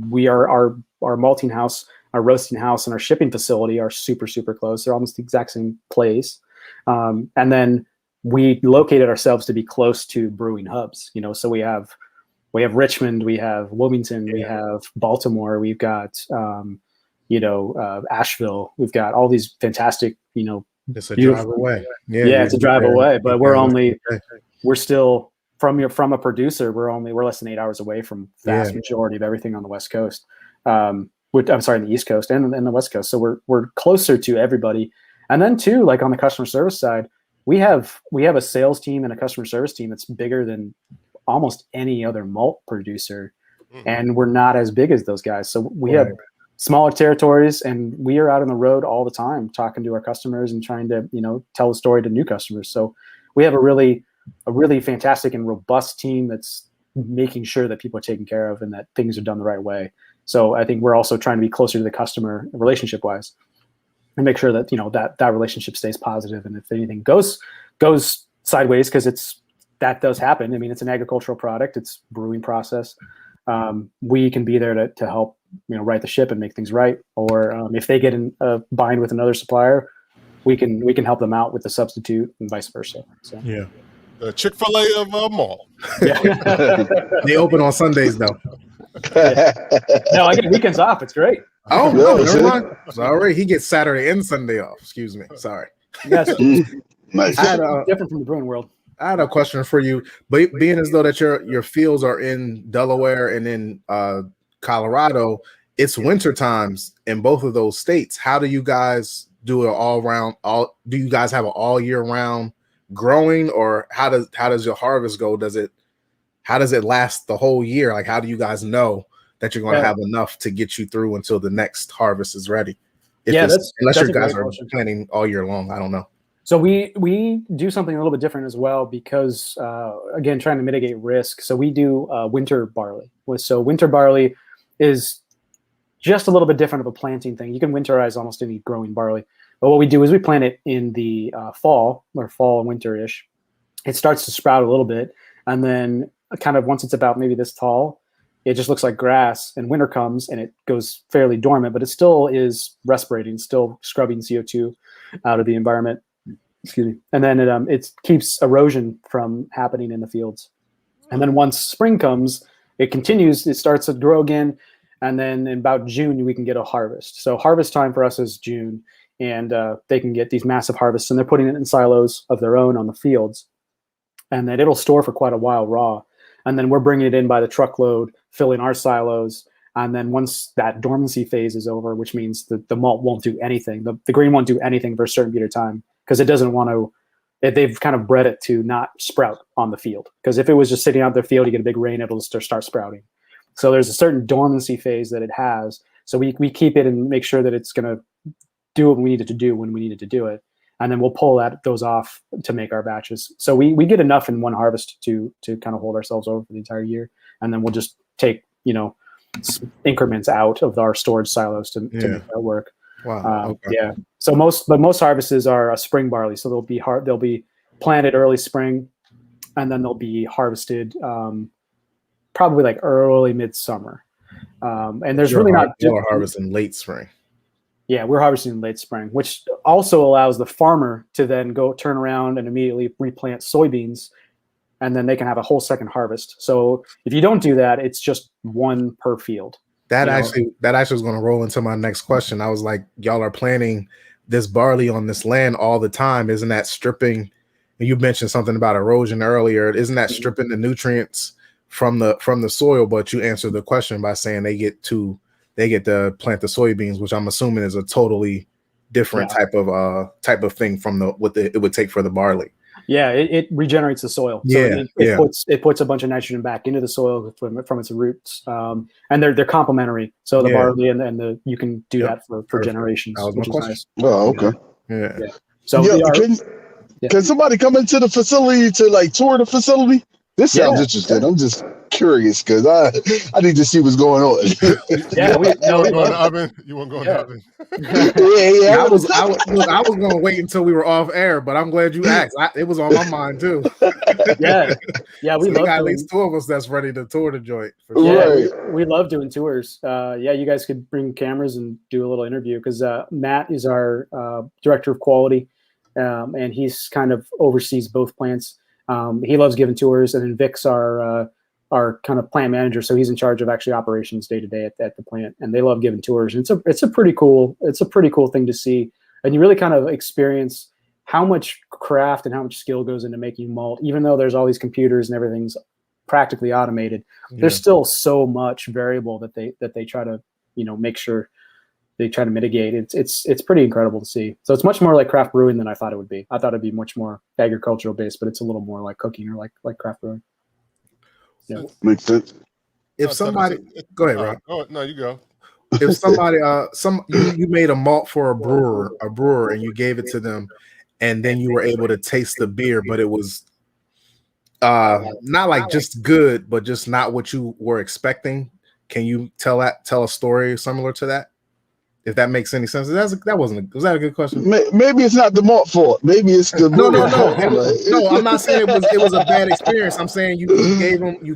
we are our malting house, our roasting house, and our shipping facility are super, super close. They're almost the exact same place. And then we located ourselves to be close to brewing hubs, so we have Richmond, we have Wilmington, we have Baltimore, we've got, Asheville, we've got all these fantastic, it's a drive away. Yeah, it's a drive away, but we're still from a producer. We're less than 8 hours away from vast majority of everything on the West Coast. On the East Coast and the West Coast. So we're closer to everybody. And then too, like on the customer service side, we have a sales team and a customer service team that's bigger than almost any other malt producer. And we're not as big as those guys. So we have smaller territories and we are out on the road all the time talking to our customers and trying to, tell the story to new customers. So we have a really fantastic and robust team that's making sure that people are taken care of and that things are done the right way. So I think we're also trying to be closer to the customer relationship wise and make sure that, that relationship stays positive. And if anything goes sideways, because that does happen. I mean, it's an agricultural product, it's brewing process. We can be there to help, right the ship and make things right. Or if they get in a bind with another supplier, we can help them out with the substitute and vice versa. So. Yeah. The Chick-fil-A of malt. Yeah. They open on Sundays though. No, I get weekends off. It's great. Oh, no, never mind. Sorry, he gets Saturday and Sunday off. Excuse me. Sorry. Yes. Nice. Different from the brewing world. I had a question for you. But being as though that your fields are in Delaware and in Colorado, it's winter times in both of those states. How do you guys do it do you guys have an all year round growing, or how does your harvest go? How does it last the whole year? Like, how do you guys know that you're going to Yeah. have enough to get you through until the next harvest is ready. That's Unless a your guys great are question. planting all year long. I don't know. So we do something a little bit different as well because again, trying to mitigate risk. So we do winter barley. So winter barley is just a little bit different of a planting thing. You can winterize almost any growing barley, but what we do is we plant it in the fall and winter-ish. It starts to sprout a little bit, and then kind of once it's about maybe this tall, it just looks like grass. And winter comes and it goes fairly dormant, but it still is respirating, still scrubbing CO2 out of the environment. Excuse me. And then it keeps erosion from happening in the fields. And then once spring comes, it continues. It starts to grow again. And then in about June, we can get a harvest. So harvest time for us is June. And they can get these massive harvests. And they're putting it in silos of their own on the fields. And then it'll store for quite a while raw. And then we're bringing it in by the truckload, filling our silos. And then once that dormancy phase is over, which means the malt won't do anything, the grain won't do anything for a certain period of time, because it doesn't want to, they've kind of bred it to not sprout on the field. Because if it was just sitting out there field, you get a big rain, it'll start sprouting. So there's a certain dormancy phase that it has. So we keep it and make sure that it's going to do what we need it to do when we need it to do it. And then we'll pull those off to make our batches. So we get enough in one harvest to kind of hold ourselves over for the entire year. And then we'll just take, increments out of our storage silos to make that work. Wow. Okay. Yeah. So most harvests are spring barley. So they'll be planted early spring, and then they'll be harvested probably like early midsummer. And there's really not harvesting late spring. Yeah, we're harvesting in late spring, which also allows the farmer to then go turn around and immediately replant soybeans, and then they can have a whole second harvest. So if you don't do that, it's just one per field. That actually was going to roll into my next question. I was like, y'all are planting this barley on this land all the time. Isn't that stripping? And you mentioned something about erosion earlier. Isn't that stripping the nutrients from the soil? But you answered the question by saying they get to plant the soybeans, which I'm assuming is a totally different type of thing from what it would take for the barley. Yeah, it regenerates the soil. So it puts a bunch of nitrogen back into the soil from its roots, and they're complementary. So the barley and you can do that for generations. That was which my is question. nice. Oh, okay. Yeah. So can somebody come into the facility to tour the facility? This sounds interesting. I'm just curious because I need to see what's going on. You want to go in the oven? You want to go in the oven? I was going to wait until we were off air, but I'm glad you asked. It was on my mind too. Yeah, we love got at least two of us that's ready to tour the joint. We love doing tours. You guys could bring cameras and do a little interview because Matt is our director of quality, and he's kind of oversees both plants. He loves giving tours, and then Vic's our kind of plant manager, so he's in charge of actually operations day to day at the plant, and they love giving tours. And it's a pretty cool thing to see, and you really kind of experience how much craft and how much skill goes into making malt. Even though there's all these computers and everything's practically automated, there's still so much variable that they try to make sure they try to mitigate. It's pretty incredible to see. So it's much more like craft brewing than I thought it would be. I thought it'd be much more agricultural based, but it's a little more like cooking or like craft brewing. Yeah. Makes sense. If somebody go ahead, Rob. Oh no, you go. If somebody you made a malt for a brewer and you gave it to them, and then you were able to taste the beer, but it was not like just good, but just not what you were expecting. Can you tell a story similar to that? If that makes any sense. Was that a good question? Maybe it's not the malt fault. Maybe it's the no. I'm not saying it was a bad experience. I'm saying you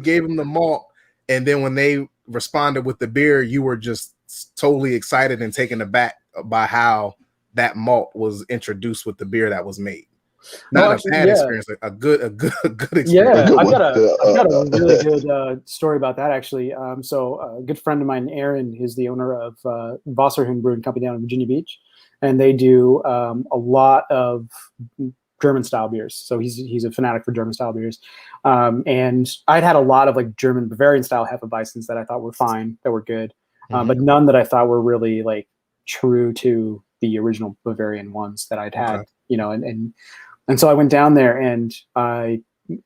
gave them the malt, and then when they responded with the beer, you were just totally excited and taken aback by how that malt was introduced with the beer that was made. Not a bad experience, a good experience. Yeah, I've got a really good story about that actually. So a good friend of mine, Aaron, is the owner of Wasserhund Brewing Company down in Virginia Beach, and they do a lot of German style beers. So he's a fanatic for German style beers, and I'd had a lot of like German Bavarian style Hefeweizens that I thought were fine, that were good, but none that I thought were really like true to the original Bavarian ones that I'd had. And so I went down there and I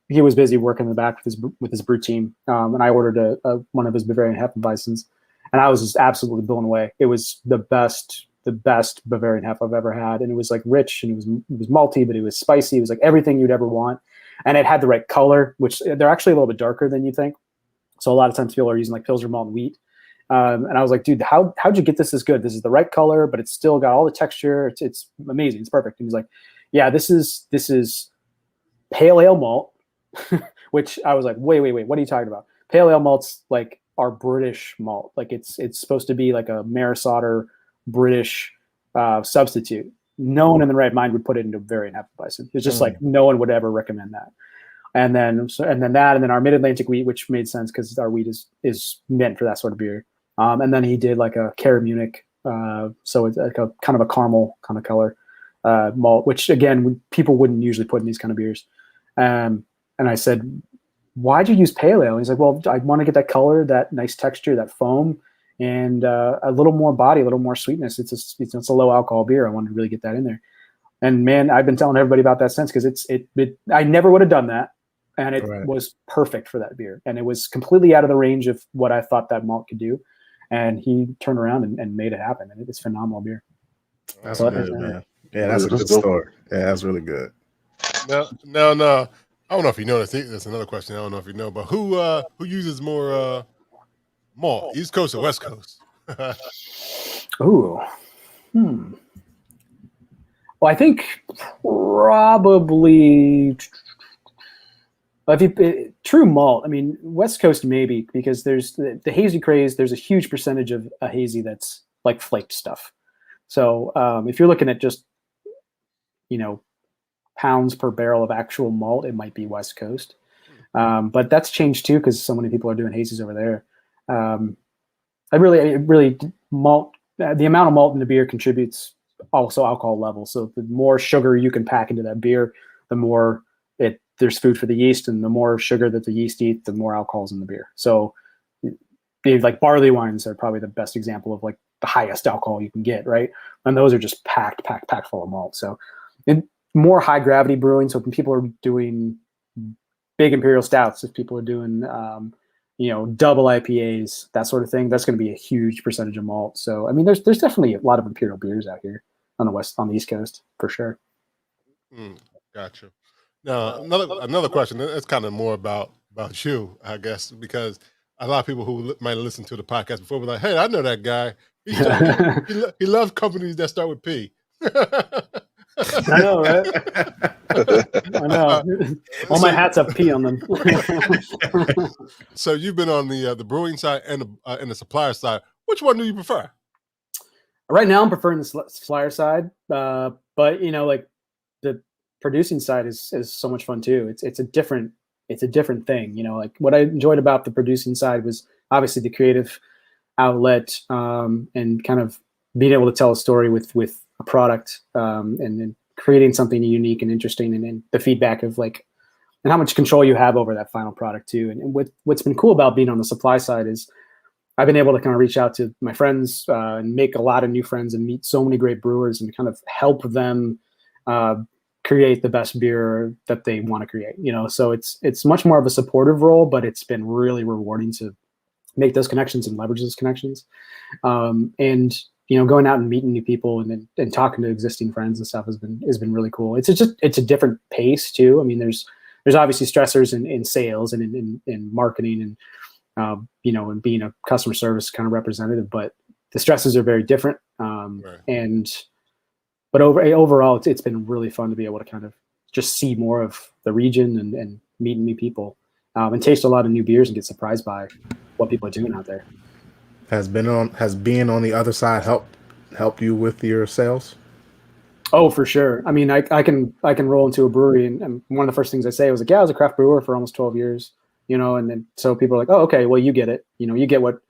he was busy working in the back with his brew team, and I ordered one of his Bavarian Hefeweizens, and I was just absolutely blown away. It was the best Bavarian Hef I've ever had, and it was like rich, and it was malty, but it was spicy. It was like everything you'd ever want, and it had the right color, which they're actually a little bit darker than you think. So a lot of times people are using like Pilsner malt and wheat. And I was like, dude, how'd you get this good? This is the right color, but it's still got all the texture. It's amazing. It's perfect. And he's like, yeah, this is pale ale malt, which I was like, wait, what are you talking about? Pale ale malts like are British malt. Like it's supposed to be like a Maris Otter British substitute. No one in the right mind would put it into Bavarian Hefeweizen. It's just like no one would ever recommend that. And then our Mid-Atlantic wheat, which made sense because our wheat is meant for that sort of beer. And then he did like a Cara Munich, so it's like a kind of a caramel kind of color malt, which again people wouldn't usually put in these kind of beers. And I said, why'd you use pale ale? He's like, well, I want to get that color, that nice texture, that foam, and a little more body, a little more sweetness. It's a low alcohol beer. I wanted to really get that in there. And man, I've been telling everybody about that since, because I never would have done that. And it was perfect for that beer. And it was completely out of the range of what I thought that malt could do. And he turned around and made it happen. And it's phenomenal beer. That's good, man. Yeah, that's a good story. Yeah, that's really good. No. I don't know if you know this. That's another question. I don't know if you know, but who uses more malt, East Coast or West Coast? Ooh. Well, I think probably true malt. I mean, West Coast maybe, because there's the hazy craze. There's a huge percentage of a hazy that's like flaked stuff. So if you're looking at just, pounds per barrel of actual malt, it might be West Coast. But that's changed too, because so many people are doing hazies over there. Malt, the amount of malt in the beer contributes also alcohol level. So the more sugar you can pack into that beer, the more there's food for the yeast, and the more sugar that the yeast eat, the more alcohol's in the beer. So like barley wines are probably the best example of like the highest alcohol you can get, right? And those are just packed full of malt. So more high gravity brewing. So when people are doing big imperial stouts, if people are doing double IPAs, that sort of thing, that's going to be a huge percentage of malt. So I mean, there's definitely a lot of imperial beers out here on the East Coast for sure. Gotcha. Now another question. It's kind of more about you, I guess, because a lot of people who might have listened to the podcast before were like, "Hey, I know that guy. He loves companies that start with P." I know, right? I know. All my hats have P on them. So you've been on the brewing side and the supplier side. Which one do you prefer? Right now, I'm preferring the supplier side, but like the producing side is so much fun too. It's a different thing. Like what I enjoyed about the producing side was obviously the creative outlet, and kind of being able to tell a story with a product, and then creating something unique and interesting, and the feedback of like, and how much control you have over that final product too. And what's been cool about being on the supply side is I've been able to kind of reach out to my friends, and make a lot of new friends and meet so many great brewers and kind of help them create the best beer that they want to create. So it's much more of a supportive role, but it's been really rewarding to make those connections and leverage those connections. And going out and meeting new people and talking to existing friends and stuff has been really cool. It's a different pace too. I mean, there's obviously stressors in sales and in marketing and and being a customer service kind of representative, but the stresses are very different. But overall, it's been really fun to be able to kind of just see more of the region and meet new people, and taste a lot of new beers and get surprised by what people are doing out there. Has being on the other side helped you with your sales? Oh, for sure. I mean, I can roll into a brewery and one of the first things I say was like, yeah, I was a craft brewer for almost 12 years, and then so people are like, oh, okay, well, you get it. You get what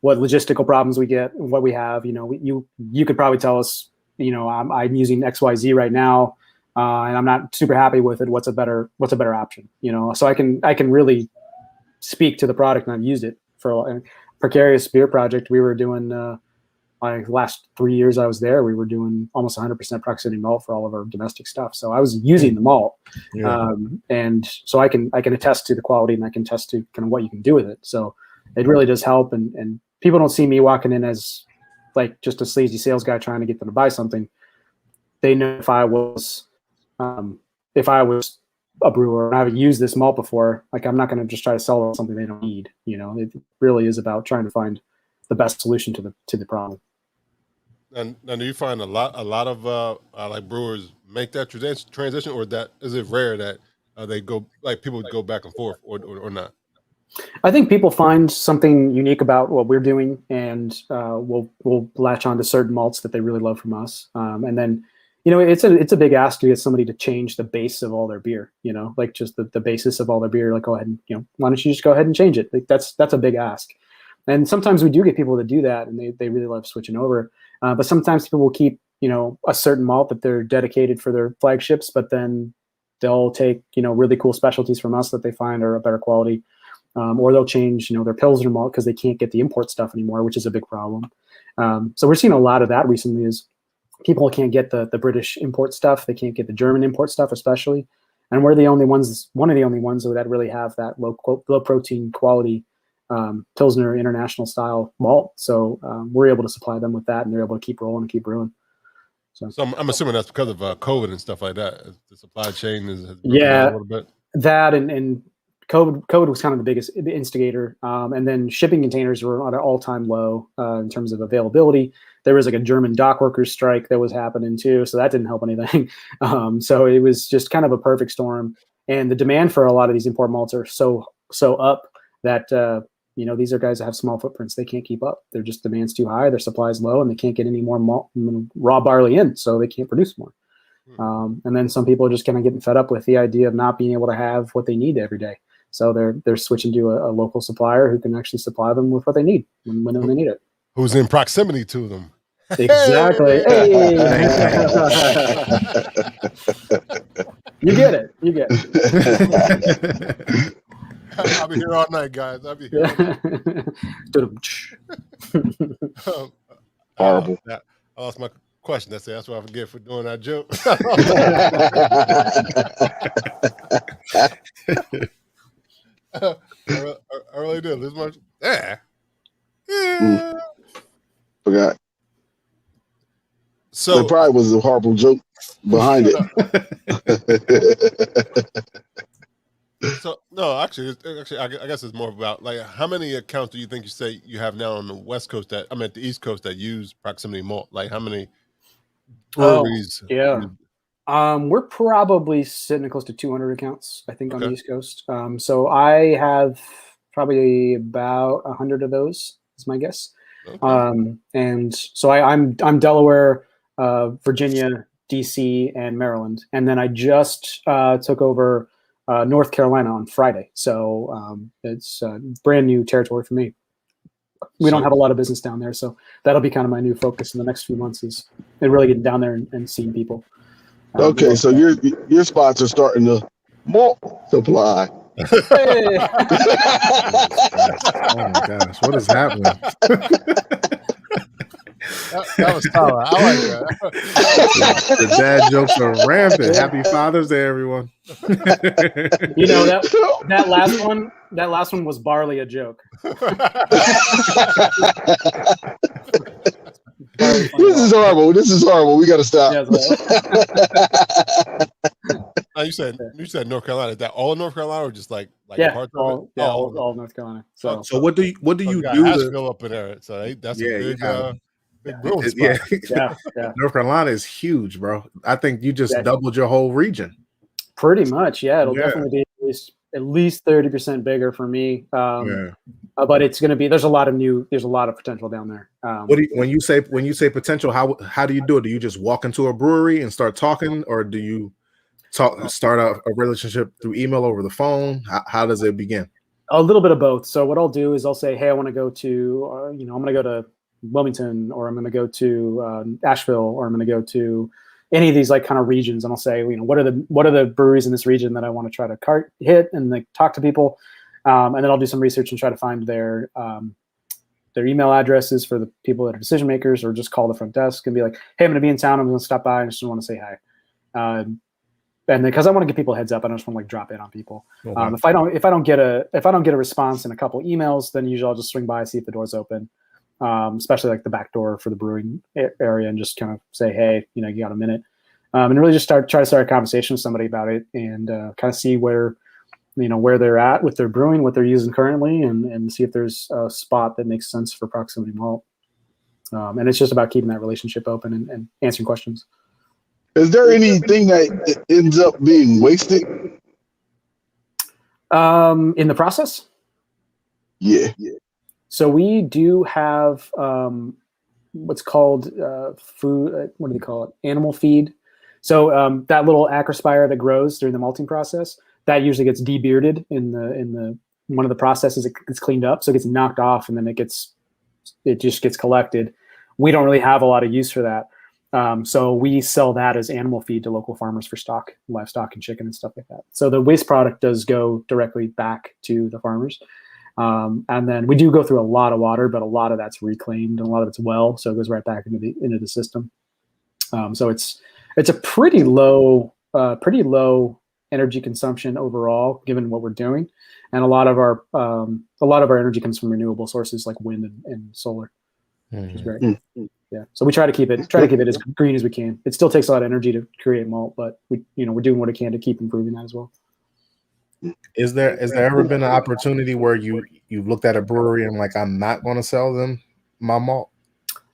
logistical problems we get, what we have. You could probably tell us, I'm using XYZ right now, and I'm not super happy with it. What's a better option? So I can really speak to the product, and I've used it for a Precarious Beer Project. We were doing my last 3 years I was there, we were doing almost 100% proximity malt for all of our domestic stuff. So I was using the malt, and so I can attest to the quality, and I can attest to kind of what you can do with it. So it really does help, and people don't see me walking in as like just a sleazy sales guy trying to get them to buy something. They know if I was a brewer and I've used this malt before, like I'm not going to just try to sell them something they don't need. It really is about trying to find the best solution to the problem. And do you find a lot of like brewers make that transition, or that is it rare that they go like people go back and forth or not? I think people find something unique about what we're doing, and we'll latch on to certain malts that they really love from us. And then, it's a big ask to get somebody to change the base of all their beer, like just the basis of all their beer. Like, go ahead and, why don't you just go ahead and change it? Like that's a big ask. And sometimes we do get people to do that, and they really love switching over. But sometimes people will keep, a certain malt that they're dedicated for their flagships, but then they'll take, really cool specialties from us that they find are a better quality. Or they'll change, their Pilsner malt because they can't get the import stuff anymore, which is a big problem. So we're seeing a lot of that recently is people can't get the British import stuff. They can't get the German import stuff, especially. And we're one of the only ones that really have that low protein quality Pilsner international style malt. So we're able to supply them with that, and they're able to keep rolling and keep brewing. So I'm assuming that's because of COVID and stuff like that. The supply chain has broken down a little bit. That and COVID was kind of the biggest instigator, and then shipping containers were at an all-time low in terms of availability. There was like a German dock workers strike that was happening too, so that didn't help anything. So it was just kind of a perfect storm, and the demand for a lot of these import malts are so up that these are guys that have small footprints. They can't keep up. Their just demand's too high. Their supply's low, and they can't get any more malt, raw barley in, so they can't produce more. And then some people are just kind of getting fed up with the idea of not being able to have what they need every day. So they're switching to a local supplier who can actually supply them with what they need when they need it. Who's in proximity to them. Exactly. Hey. You get it. I'll be here all night, guys. I'll be here all night. Horrible. I lost my question. That's what I forget for doing that joke. I really did. This much. Yeah. Forgot. So there probably was a horrible joke behind it. So no, actually, I guess it's more about like how many accounts do you think you say you have now on the West Coast at the East Coast that use proximity malt? Like how many breweries? We're probably sitting close to 200 accounts, I think, on the East Coast. So I have probably about 100 of those, is my guess. Okay. And so I'm Delaware, Virginia, DC, and Maryland, and then I just took over North Carolina on Friday. So it's brand new territory for me. We don't have a lot of business down there, so that'll be kind of my new focus in the next few months is really getting down there and seeing people. Okay, so your spots are starting to multiply. Hey. Oh my gosh, what is happening? That was solid. I like that. The dad jokes are rampant. Happy Father's Day, everyone. That last one was barely a joke. This is horrible. We got to stop. You said North Carolina. Is that all North Carolina, or just like parts of it? All North Carolina. So what do you do? Asheville up in there. So that's a big brewing spot. Yeah. North Carolina is huge, bro. I think you just doubled your whole region. Pretty much, yeah. It'll definitely be at least 30% bigger for me. But it's going to be. There's a lot of potential down there. When you say potential, how do you do it? Do you just walk into a brewery and start talking, or do you start a relationship through email, over the phone? How does it begin? A little bit of both. So what I'll do is I'll say, hey, I want to go to, I'm going to go to Wilmington, or I'm going to go to Asheville, or I'm going to go to any of these like kind of regions, and I'll say, what are the breweries in this region that I want to try to hit and like talk to people, and then I'll do some research and try to find their their email addresses for the people that are decision makers, or just call the front desk and be like, hey, I'm going to be in town. I'm going to stop by. I just want to say hi. And then, because I want to give people a heads up, I don't just want to like drop in on people. Okay. If I don't get a response in a couple emails, then usually I'll just swing by, see if the door's open, especially like the back door for the brewing area, and just kind of say, hey, you got a minute, and really just try to start a conversation with somebody about it, and kind of see where they're at with their brewing, what they're using currently, and see if there's a spot that makes sense for proximity malt. And it's just about keeping that relationship open and answering questions. Is there anything that ends up being wasted? In the process? Yeah. So we do have what's called food. What do they call it? Animal feed. So that little acrospire that grows during the malting process, that usually gets debearded in the one of the processes. It gets cleaned up, so it gets knocked off, and then it just gets collected. We don't really have a lot of use for that. So we sell that as animal feed to local farmers for stock, livestock and chicken and stuff like that. So the waste product does go directly back to the farmers. And then we do go through a lot of water, but a lot of that's reclaimed and a lot of it's well, so it goes right back into the system. So it's a pretty low energy consumption overall, given what we're doing. And a lot of our energy comes from renewable sources like wind and solar, which is great. Yeah, so we try to keep it as green as we can. It still takes a lot of energy to create malt, but we're doing what we can to keep improving that as well. Has there ever been an opportunity where you looked at a brewery and like, I'm not going to sell them my malt?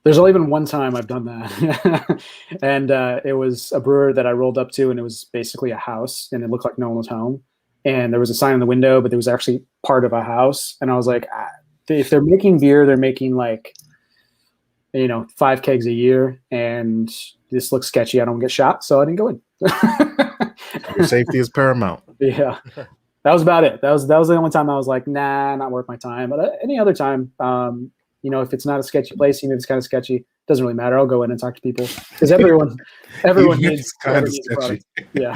There's only been one time I've done that, and it was a brewer that I rolled up to, and it was basically a house, and it looked like no one was home, and there was a sign in the window, but there was actually part of a house, and I was like, if they're making beer, they're making like 5 kegs a year, and this looks sketchy. I don't get shot, so I didn't go in. Your safety is paramount. Yeah, that was about it. That was the only time I was like, nah, not worth my time. But any other time, if it's not a sketchy place, even if it's kind of sketchy, doesn't really matter. I'll go in and talk to people, because everyone needs kind of sketchy. Yeah,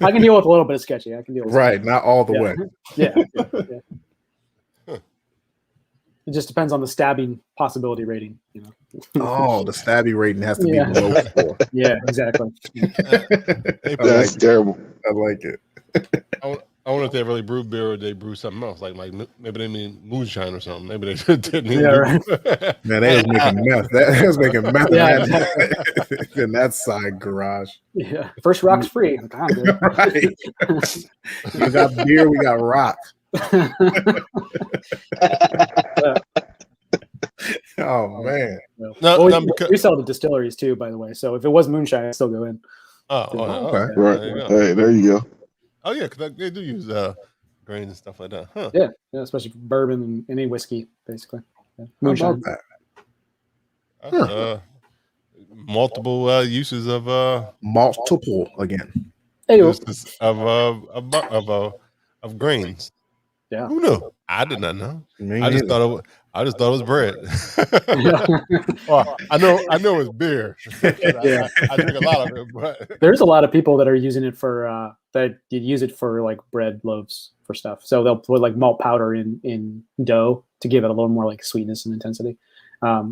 I can deal with a little bit of sketchy. I can deal with sketchy. Not all the way. Yeah. It just depends on the stabbing possibility rating, Oh, the stabbing rating has to be below 4. Yeah, exactly. That's terrible. I like it. I wonder if they really brew beer or they brew something else. Like maybe they mean moonshine or something. Maybe they didn't. Yeah, right. Man, they was making meth. They was making meth. Yeah, in that side garage. Yeah, first rock's free. Right. We got beer. We got rock. Oh man! We sell to distilleries too, by the way. So if it was moonshine, I'd still go in. Okay. Right. There you go. Oh yeah, because they do use grains and stuff like that. Huh? Yeah, especially for bourbon and any whiskey, basically. Yeah. Moonshine. How about that? Multiple uses of multiple again. Uses of grains. Yeah. Who knew? I did not know. I just thought it was bread. Well, I know it's beer. Yeah. I drink a lot of it, but there's a lot of people that are using it for that use it for like bread loaves for stuff. So they'll put like malt powder in dough to give it a little more like sweetness and intensity. A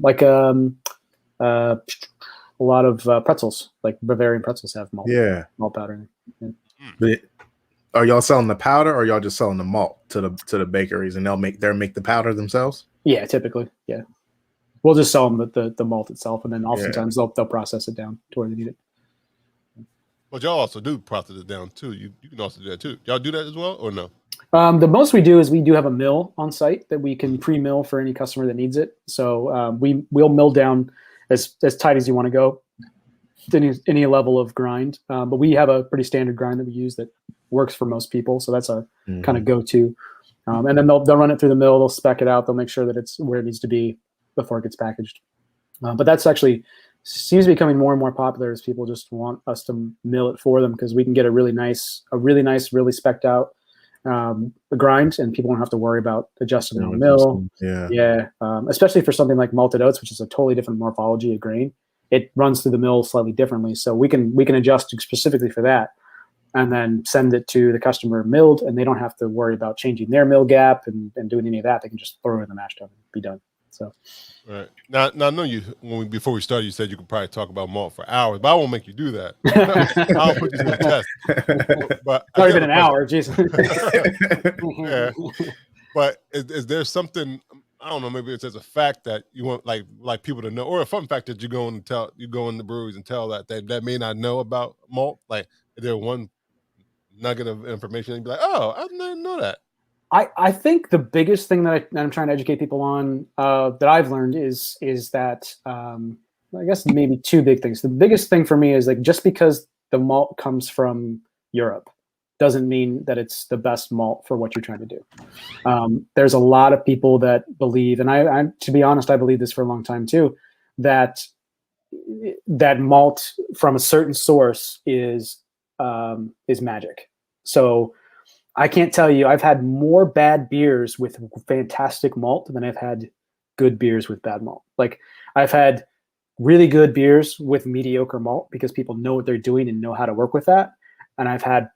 lot of pretzels, like Bavarian pretzels, have malt powder in it. Yeah. But are y'all selling the powder, or y'all just selling the malt to the bakeries, and they'll make the powder themselves? Yeah, typically, yeah. We'll just sell them the malt itself, and then oftentimes they'll process it down to where they need it. But y'all also do process it down too. You can also do that too. Y'all do that as well, or no? The most we do is we do have a mill on site that we can pre-mill for any customer that needs it. So we'll mill down as tight as you want to go, any level of grind. But we have a pretty standard grind that we use that works for most people. So that's our kind of go-to. And then they'll run it through the mill. They'll spec it out. They'll make sure that it's where it needs to be before it gets packaged. But that's actually seems to be becoming more and more popular as people just want us to mill it for them, because we can get a really nice, really specced out grind, and people won't have to worry about adjusting their own mill. Yeah. Especially for something like malted oats, which is a totally different morphology of grain. It runs through the mill slightly differently, so we can adjust specifically for that, and then send it to the customer milled, and they don't have to worry about changing their mill gap and doing any of that. They can just throw it in the mash tun and be done. So Right. Now I know you before we started, you said you could probably talk about malt for hours, but I won't make you do that. I'll put you to the test. But it's already been an hour. Jeez. Yeah. But is there something, I don't know, maybe it's as a fact that you want like people to know, or a fun fact that you go in the breweries and tell that may not know about malt? Like, is there one nugget of information and be like, oh, I didn't know that? I think the biggest thing that I'm trying to educate people on that I've learned is that I guess maybe two big things. The biggest thing for me is like, just because the malt comes from Europe doesn't mean that it's the best malt for what you're trying to do. There's a lot of people that believe, and I to be honest, I believe this for a long time too, that malt from a certain source is magic. So I can't tell you, I've had more bad beers with fantastic malt than I've had good beers with bad malt. Like, I've had really good beers with mediocre malt because people know what they're doing and know how to work with that. And I've had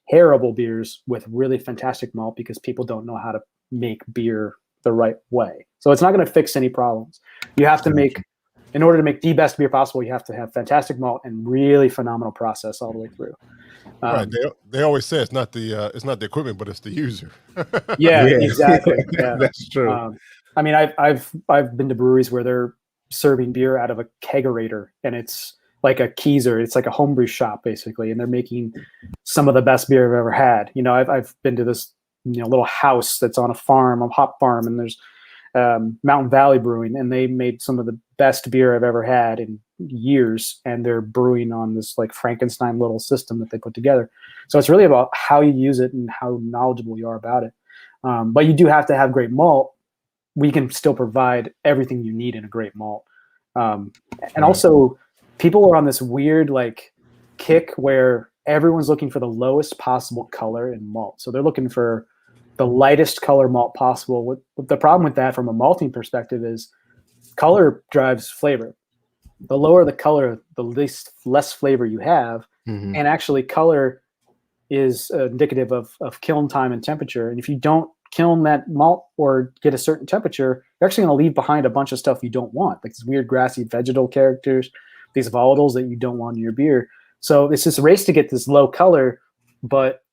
terrible beers with really fantastic malt because people don't know how to make beer the right way. So it's not going to fix any problems. You have to make, in order to make the best beer possible, you have to have fantastic malt and really phenomenal process all the way through. Right. They always say it's not the equipment, but it's the user. Yeah, exactly. Yeah. That's true. I mean, I've been to breweries where they're serving beer out of a kegerator, and it's like a Keyser. It's like a homebrew shop basically, and they're making some of the best beer I've ever had. You know, I've been to this little house that's on a farm, a hop farm, and there's Mountain Valley Brewing, and they made some of the best beer I've ever had in years, and they're brewing on this like Frankenstein little system that they put together. So it's really about how you use it and how knowledgeable you are about it. But you do have to have great malt. We can still provide everything you need in a great malt. And also, people are on this weird like kick where everyone's looking for the lowest possible color in malt. So they're looking for the lightest color malt possible. What the problem with that from a malting perspective is color drives flavor. The lower the color, the less flavor you have. Mhm. And actually color is indicative of kiln time and temperature. And if you don't kiln that malt or get a certain temperature, you're actually going to leave behind a bunch of stuff you don't want, like these weird grassy vegetal characters, these volatiles that you don't want in your beer. So it's this race to get this low color, but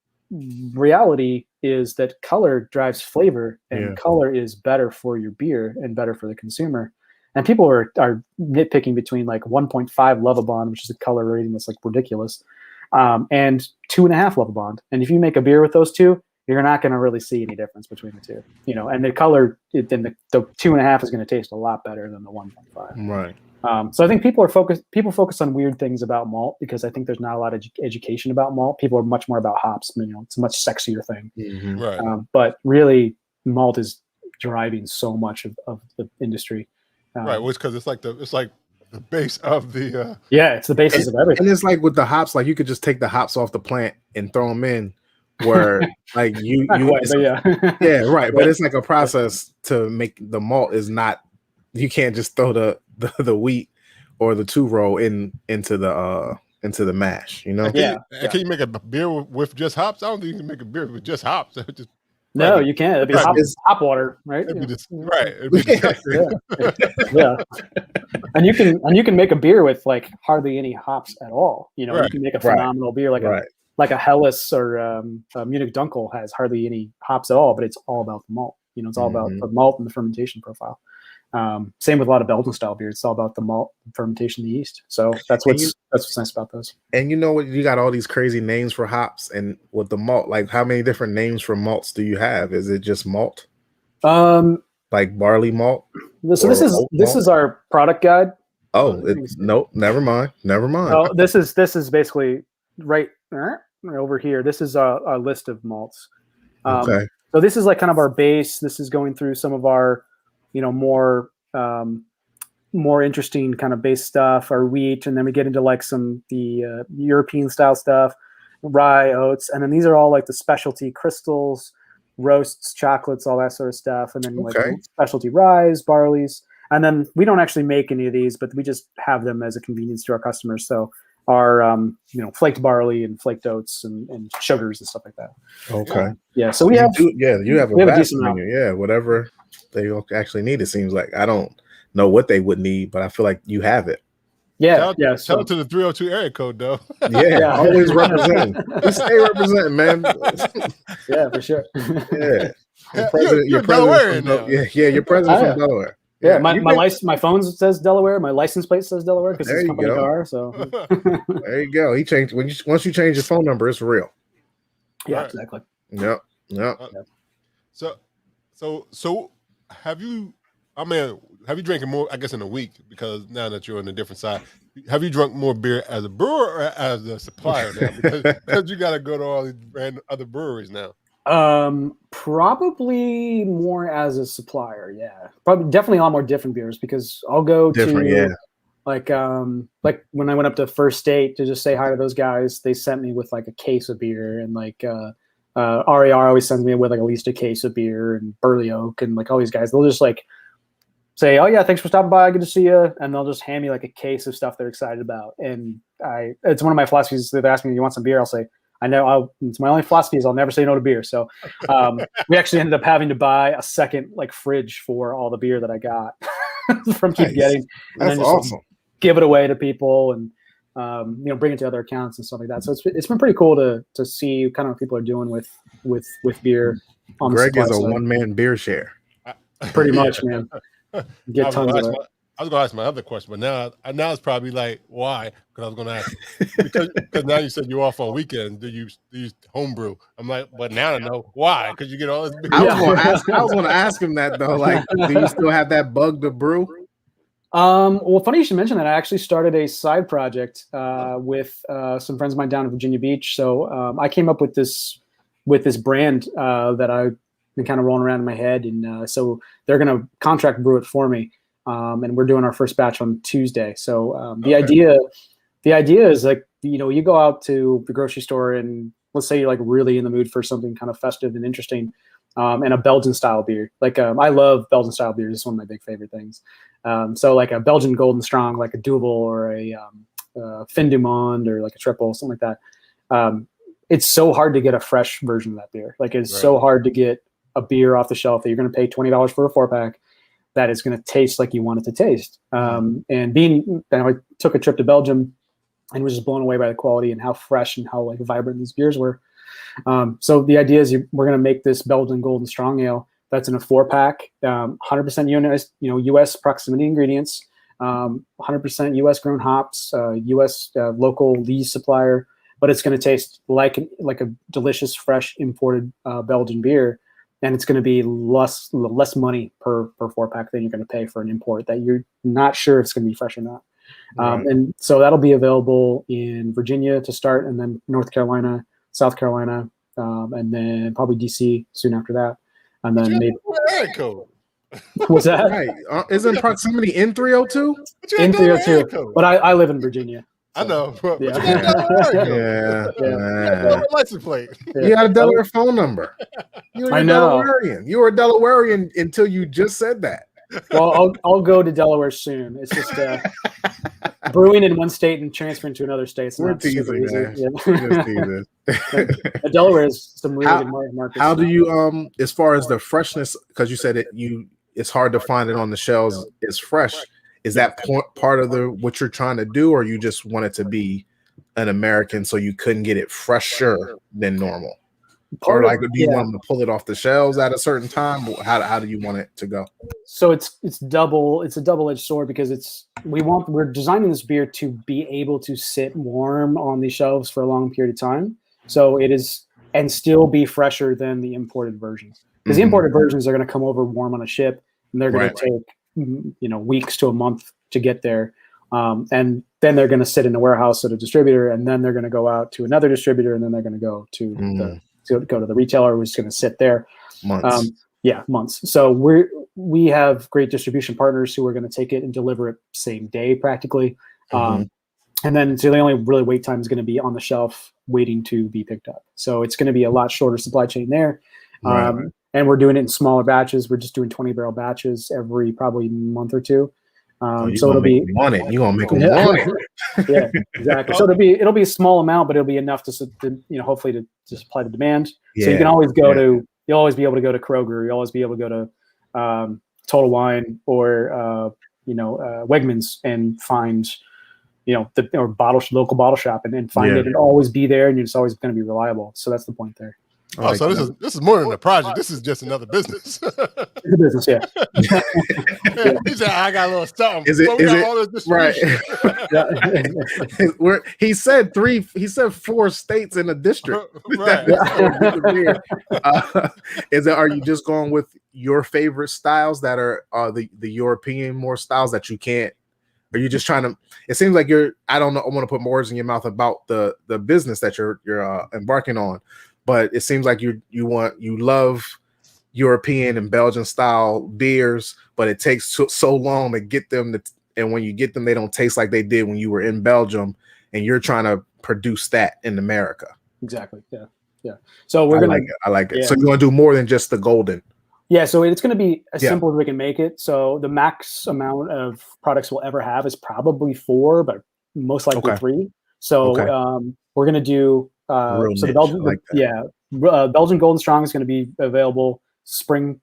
reality is that color drives flavor, and color is better for your beer and better for the consumer. And people are nitpicking between like 1.5 Lovibond, which is a color rating that's like ridiculous, and 2.5 Lovibond. And if you make a beer with those two, you're not going to really see any difference between the two. And the color, then the 2.5 is going to taste a lot better than the 1.5. Right. So I think people focus on weird things about malt because I think there's not a lot of education about malt. People are much more about hops. It's a much sexier thing. Mm-hmm. Right. But really, malt is driving so much of the industry. Right. Well, it's because it's like the base of the. It's the basis of everything. And it's like with the hops, like you could just take the hops off the plant and throw them in. Where like you yeah, right. But it's like a process to make the malt is not. You can't just throw the wheat or the 2-row into the mash, Can you make a beer with just hops? I don't think you can make a beer with just hops. No, you can't. It'd be hop water, right? It'd be yeah. And you can make a beer with like hardly any hops at all. You can make a phenomenal beer like a Helles or a Munich Dunkel has hardly any hops at all, but it's all about the malt. It's all about the malt and the fermentation profile. Same with a lot of Belgian style beer. It's all about the malt, fermentation, the yeast. So that's what's nice about those. And you got all these crazy names for hops, and with the malt, like how many different names for malts do you have? Is it just malt? Like barley malt? So this is our product guide. Oh, nope, never mind. Oh, this is basically right over here. This is a list of malts. Okay. So this is like kind of our base. This is going through some of our more interesting kind of base stuff, our wheat, and then we get into like some the European style stuff, rye, oats, and then these are all like the specialty crystals, roasts, chocolates, all that sort of stuff, and then like specialty ryes, barleys, and then we don't actually make any of these, but we just have them as a convenience to our customers. So our flaked barley and flaked oats and sugars and stuff like that. Okay. So we have you have a vast menu. Yeah, whatever they actually need. It seems like I don't know what they would need, but I feel like you have it. Yeah, Shout out to the 302 area code, though. Yeah, always representing. We stay representing, man. Yeah, for sure. Yeah, You're Delawarean now. Yeah, you're president from Delaware. Yeah, my phone says Delaware. My license plate says Delaware because it's a company car. So there you go. He changed once you change your phone number, it's real. Yeah, exactly. Yep. So have you? I mean, have you drinking more? I guess in a week, because now that you're on a different side, have you drunk more beer as a brewer or as a supplier now? Because you got to go to all these other breweries now. Probably more as a supplier. Yeah, probably definitely a lot more different beers because I'll go like when I went up to First State to just say hi to those guys, they sent me with like a case of beer, and like RAR always sends me with like at least a case of beer, and Burley Oak and like all these guys, they'll just like say, "Oh yeah, thanks for stopping by, good to see you," and they'll just hand me like a case of stuff they're excited about. And it's one of my philosophies. They ask me, "You want some beer?" I'll say, it's my only philosophy is I'll never say no to beer. So we actually ended up having to buy a second like fridge for all the beer that I got from keep getting. And That's awesome. Give it away to people and bring it to other accounts and stuff like that. So it's been pretty cool to see kind of what people are doing with beer. On Greg is a one-man beer share. Pretty much, man. Get tons of it. I was going to ask my other question, but now it's probably like, why? Because I was going to ask because now you said you're off on weekends. Do you homebrew? I'm like, but now I know why, because you get all this beer. I was going to ask him that though. Like, do you still have that bug to brew? Well, funny you should mention that. I actually started a side project with some friends of mine down in Virginia Beach. So I came up with this brand that I've been kind of rolling around in my head, and so they're going to contract brew it for me. And we're doing our first batch on Tuesday. So the idea is like, you go out to the grocery store and let's say you're like really in the mood for something kind of festive and interesting, and a Belgian style beer. Like I love Belgian style beer. It's one of my big favorite things. So like a Belgian Golden Strong, like a Duvel or a Fin du Monde or like a triple, something like that. It's so hard to get a fresh version of that beer. Like it's so hard to get a beer off the shelf that you're going to pay $20 for a 4-pack. That is going to taste like you want it to taste. And I took a trip to Belgium and was just blown away by the quality and how fresh and how like vibrant these beers were. So the idea is we're going to make this Belgian Golden Strong Ale that's in a 4-pack, 100% U.S. proximity ingredients, 100% U.S. grown hops, U.S. Local lease supplier, but it's going to taste like a delicious, fresh imported Belgian beer. And it's going to be less money per 4-pack than you're going to pay for an import that you're not sure if it's going to be fresh or not. And so that'll be available in Virginia to start, and then North Carolina, South Carolina, and then probably DC soon after that. And then maybe what's that? Right. Isn't proximity in 302? In 302. But I live in Virginia. So. I know. Yeah. License plate. You got a Delaware phone number. I know. Delawarean. You were a Delawarean until you just said that. Well, I'll go to Delaware soon. It's just brewing in one state and transferring to another state. We're teasing, man. Yeah. Delaware is some really good markets. How do you as far as the freshness? Because you said it's hard to find it on the shelves. It's fresh. Is that part of what you're trying to do, or you just want it to be an American so you couldn't get it fresher than normal? Or like, do you want them to pull it off the shelves at a certain time? How do you want it to go? So it's a double-edged sword because we're designing this beer to be able to sit warm on these shelves for a long period of time. So it is, and still be fresher than the imported versions. Because the imported versions are going to come over warm on a ship, and they're going to take weeks to a month to get there. And then they're going to sit in a warehouse at a distributor, and then they're going to go out to another distributor, and then they're going to go to the retailer who's going to sit there. Months. Months. So we have great distribution partners who are going to take it and deliver it same day practically. And then so the only really wait time is going to be on the shelf waiting to be picked up. So it's going to be a lot shorter supply chain there. And we're doing it in smaller batches. We're just doing 20-barrel batches every probably month or two. So it'll be want it. You gonna make them want it. Yeah, exactly. So it'll be a small amount, but it'll be enough to hopefully to supply the demand. So you can always you'll always be able to go to Kroger. You'll always be able to go to Total Wine or Wegmans and find local bottle shop and find it and always be there, and it's always going to be reliable. So that's the point there. Oh, so this is more than a project. This is just another business. It's a business, yeah. He said, "I got a little something." Is it? Well, we Is got it all this distribution. right? He said 4 states in a district. Right. Is it? Are you just going with your favorite styles that are the European more styles that you can't? Are you just trying to? It seems like you're. I don't know. I want to put more words in your mouth about the business that you're embarking on, but it seems like you love European and Belgian style beers, but it takes so long to get them and when you get them, they don't taste like they did when you were in Belgium, and you're trying to produce that in America. Exactly. Yeah. So we're gonna. I like it. Yeah. So you want to do more than just the golden. Yeah, so it's going to be as simple as we can make it. So the max amount of products we'll ever have is probably 4, but most likely 3. So we're going to do so the Belgian, Belgian Golden Strong is going to be available spring,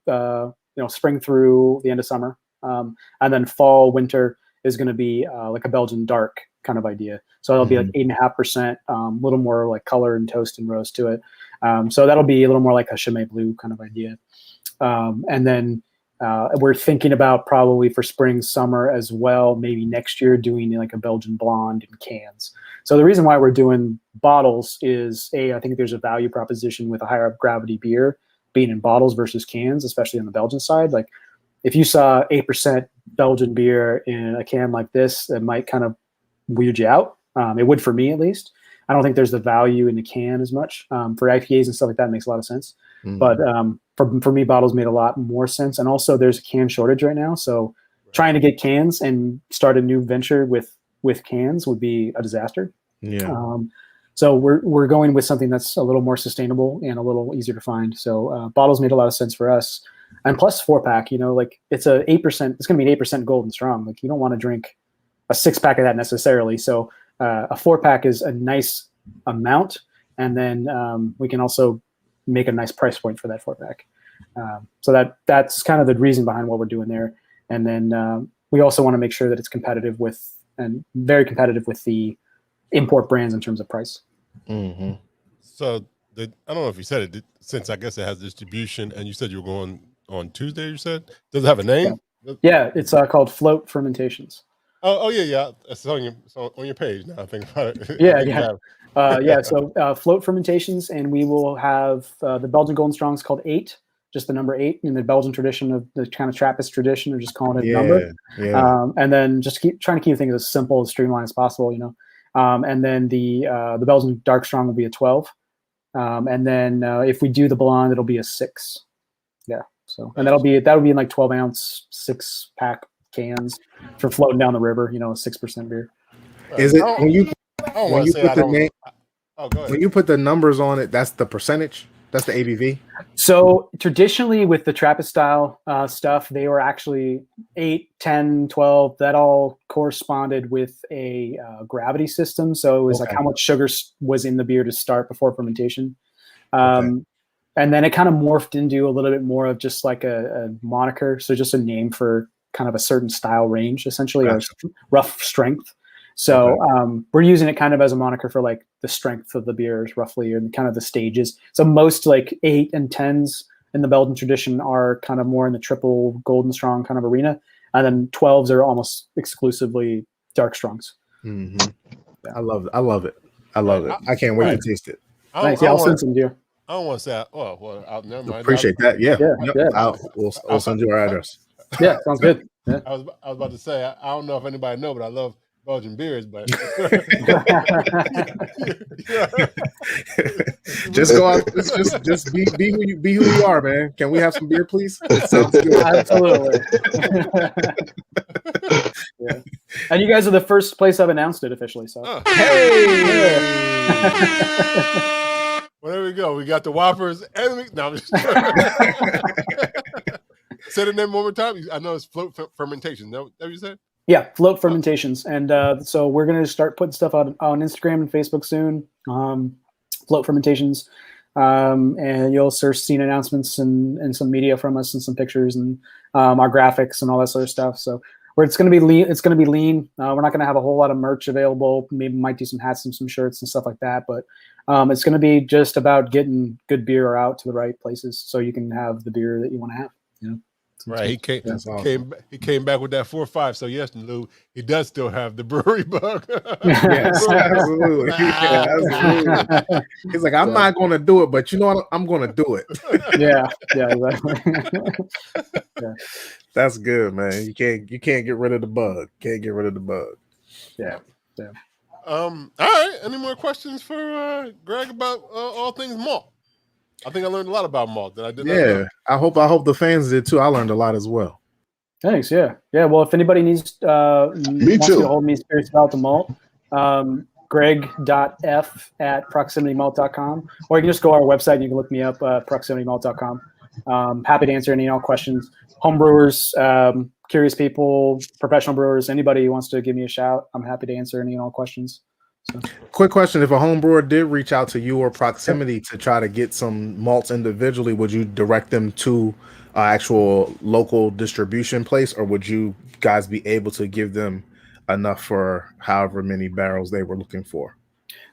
spring through the end of summer, and then fall winter is going to be like a Belgian dark kind of idea. So it'll be like 8.5%, a little more like color and toast and roast to it. So that'll be a little more like a Chimay Blue kind of idea. And then we're thinking about probably for spring, summer as well, maybe next year doing like a Belgian blonde in cans. So the reason why we're doing bottles is I think there's a value proposition with a higher gravity beer being in bottles versus cans, especially on the Belgian side. Like if you saw 8% Belgian beer in a can like this, it might kind of weird you out. It would for me at least. I don't think there's the value in the can as much. For IPAs and stuff like that, it makes a lot of sense. But for me, bottles made a lot more sense. And also there's a can shortage right now. So trying to get cans and start a new venture with cans would be a disaster. Yeah. So we're going with something that's a little more sustainable and a little easier to find. So bottles made a lot of sense for us. And plus 4-pack, like it's a 8%, it's going to be an 8% Golden Strong. Like you don't want to drink a 6-pack of that necessarily. So a 4-pack is a nice amount. And then we can also make a nice price point for that 4-pack. So that's kind of the reason behind what we're doing there. And then we also want to make sure that it's competitive and very competitive with the import brands in terms of price. Mm-hmm. So I don't know if you said it, since I guess it has distribution, and you said you were going on Tuesday, you said? Does it have a name? Yeah, it's called Float Fermentations. Oh yeah. It's on your page now, I think about it. Yeah. So Float Fermentations, and we will have the Belgian Golden Strong is called 8, just the number 8 in the Belgian tradition of the kind of Trappist tradition of just calling it a number. Yeah. And then just trying to keep things as simple, as streamlined as possible, and then the Belgian Dark Strong will be a 12. And then if we do the blonde, it'll be a 6. Yeah. So, and that'll be in like 12-ounce 6-pack cans for floating down the river, a 6% beer. Is it when you put the numbers on it, that's the percentage? That's the ABV? So traditionally with the Trappist style stuff, they were actually 8, 10, 12. That all corresponded with a gravity system. So it was like how much sugar was in the beer to start before fermentation. And then it kind of morphed into a little bit more of just like a moniker. So just a name for kind of a certain style range, essentially, or rough strength. So we're using it kind of as a moniker for like the strength of the beers roughly, and kind of the stages. So most like 8 and 10s in the Belgian tradition are kind of more in the triple Golden Strong kind of arena. And then 12s are almost exclusively Dark Strongs. Mm-hmm. Yeah. I love it. I can't wait to taste it. Nice. I'll send some to you. I don't want to say, never mind. Appreciate that. Yeah. We'll send you our address. Yeah, sounds good. Yeah. I was about to say, I don't know if anybody know, but I love Belgian beers, but just go out, just be who you are, man. Can we have some beer, please? It sounds good. Absolutely. Yeah. And you guys are the first place I've announced it officially. So hey. Well, there we go. We got the Whoppers and say the name one more time. I know it's Float Fermentation. That what you said? Yeah, Float Fermentations. And so we're going to start putting stuff on Instagram and Facebook soon. Float Fermentations. And you'll start seeing announcements and some media from us and some pictures. And our graphics and all that sort of stuff. So where it's going to be lean, we're not going to have a whole lot of merch available. Maybe might do some hats and some shirts and stuff like that. But it's going to be just about getting good beer out to the right places so you can have the beer that you want to have. You know? Right, he came. Awesome. He came back with that 4-5. So yes, Lou, he does still have the brewery bug. Yes, absolutely. Yeah, absolutely. He's like, I'm not going to do it, but you know what? I'm going to do it. Yeah, exactly. That's good, man. You can't get rid of the bug. Can't get rid of the bug. Yeah. All right. Any more questions for Greg about all things malt? I think I learned a lot about malt that I did not know. I hope the fans did too. I learned a lot as well. Thanks. Yeah. Well, if anybody needs wants to hold me serious about the malt, greg.f@proximitymalt.com, or you can just go to our website and you can look me up, proximitymalt.com. Happy to answer any and all questions. Homebrewers, curious people, professional brewers, anybody who wants to give me a shout, I'm happy to answer any and all questions. So. Quick question: if a home brewer did reach out to you or Proximity to try to get some malts individually, would you direct them to actual local distribution place, or would you guys be able to give them enough for however many barrels they were looking for?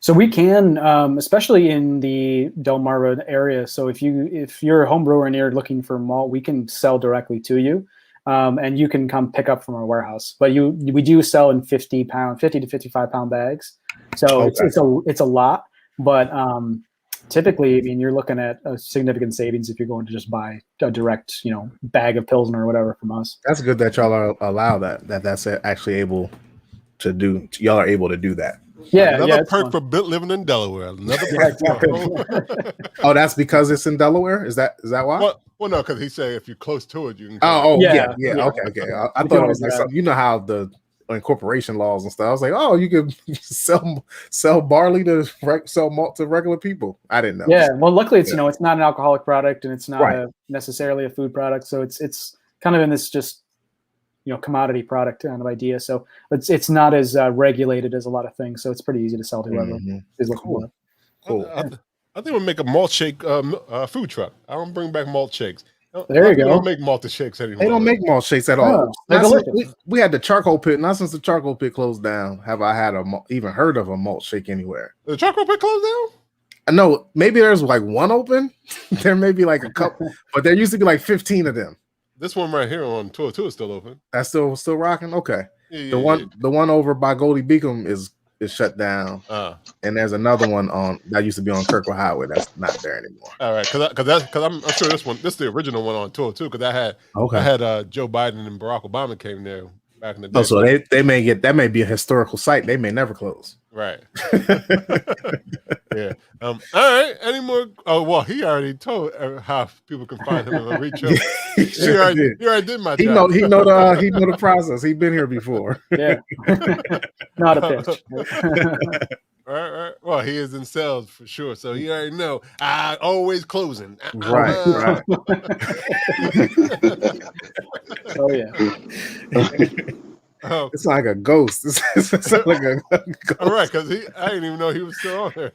So we can, especially in the Delmarva area. So if you're a home brewer and you're looking for malt, we can sell directly to you, and you can come pick up from our warehouse. But we do sell in 50 to 55 pound bags. So it's a lot, but typically, I mean, you're looking at a significant savings if you're going to just buy a direct, bag of Pilsner or whatever from us. That's good that y'all are allow that's actually able to do. Y'all are able to do that. Yeah, another perk for living in Delaware. Another perk. Oh, that's because it's in Delaware. Is that why? Well, no, because he said if you're close to it, you can. Yeah. Okay. I thought it was like something. You know how the incorporation laws and stuff. I was like, oh, you could sell barley to sell malt to regular people. I didn't know. Yeah, well, luckily it's it's not an alcoholic product and it's not necessarily a food product, so it's kind of in this just commodity product kind of idea. So it's not as regulated as a lot of things. So it's pretty easy to sell to whoever is looking for it. Cool. I think we'll make a malt shake food truck. I don't bring back malt shakes. There you go. They don't make malted shakes anymore. They don't make malt shakes at all. We had the charcoal pit. Not since the charcoal pit closed down have I had even heard of a malt shake anywhere. The charcoal pit closed down? No, maybe there's like one open. There may be like a couple, but there used to be like 15 of them. This one right here on 202 is still open. That's still rocking. Okay. Yeah, the one over by Goldie Beacom is shut down, and there's another one that used to be on Kirkwood Highway that's not there anymore. All right, because I'm sure this is the original one on 202 because I had Joe Biden and Barack Obama came there back in the day. Oh, so they may may be a historical site. They may never close. Right. Yeah. All right. Any more? Oh well, he already told how people can find him and reach him. He already did my job. He know the process. He's been here before. Yeah. Not a pitch. Right. Well, he is in sales for sure, so he already know. Always closing. Right. Oh yeah. It's like a ghost. It's like a ghost. All right, because I didn't even know he was still on there.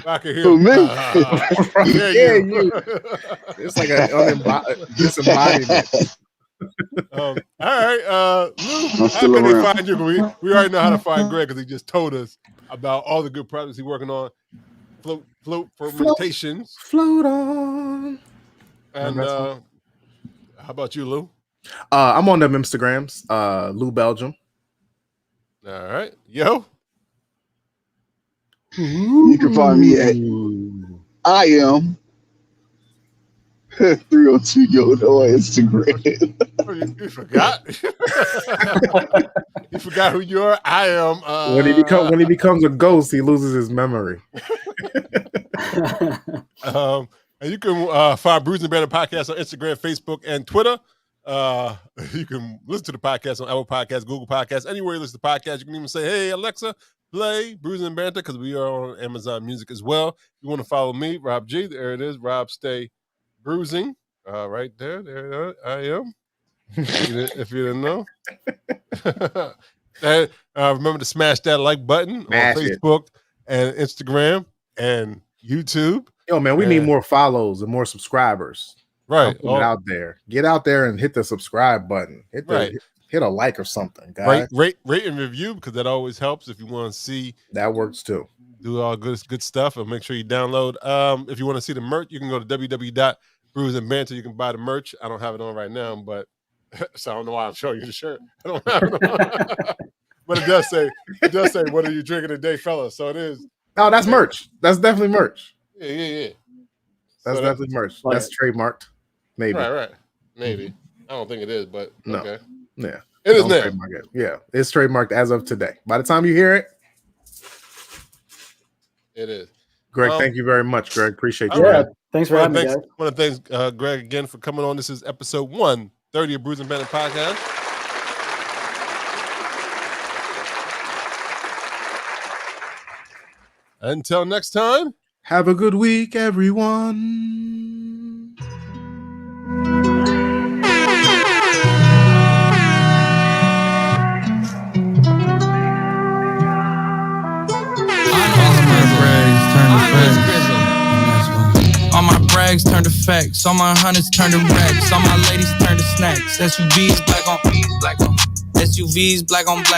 I can hear Who, me? You. It's like a disembodiment. All right, Lou, how can they find you? We already know how to find Greg because he just told us about all the good projects he's working on. Float fermentations. Float on. And how about you, Lou? I'm on them Instagrams, Lou Belgium. All right. Yo. You can find me at I am 302 Yoda on Instagram. Oh, you forgot? You forgot who you are? I am. When he becomes a ghost, he loses his memory. And you can find Brews and Banter Podcast on Instagram, Facebook, and Twitter. You can listen to the podcast on Apple Podcasts, Google Podcasts, anywhere you listen to podcasts. You can even say, "Hey Alexa, play Brews and Banter," because we are on Amazon Music as well. If you want to follow me, Rob G, there it is. Rob Stay Bruising. Right there. There I am. If you didn't know. And remember to smash that like button on Facebook and Instagram and YouTube. Yo, man, we need more follows and more subscribers. Right. I'm putting it out there. Get out there and hit the subscribe button. Hit a like or something, guys. Rate and review, because that always helps if you want to see. That works too. Do all good stuff, and make sure you download. If you want to see the merch, you can go to www.brewsandbanter. You can buy the merch. I don't have it on right now, but so I don't know why I'm showing you the shirt. I don't have it on. But it does say, what are you drinking today, fellas? So it is. Oh, that's merch. That's definitely merch. Yeah. That's definitely merch. That's trademarked. Maybe. Right. Maybe. I don't think it is, but no. Okay. Yeah. It is now. Yeah. It's trademarked as of today. By the time you hear it, it is. Greg, thank you very much, Greg. Appreciate you. Yeah, thanks for having me, guys. I want to thank Greg again for coming on. This is episode 130 of Brews and Banter Podcast. Until next time, have a good week, everyone. All my brags turn to facts. All my hundreds turn to racks. All my ladies turn to snacks. SUVs black on black. SUVs black on black.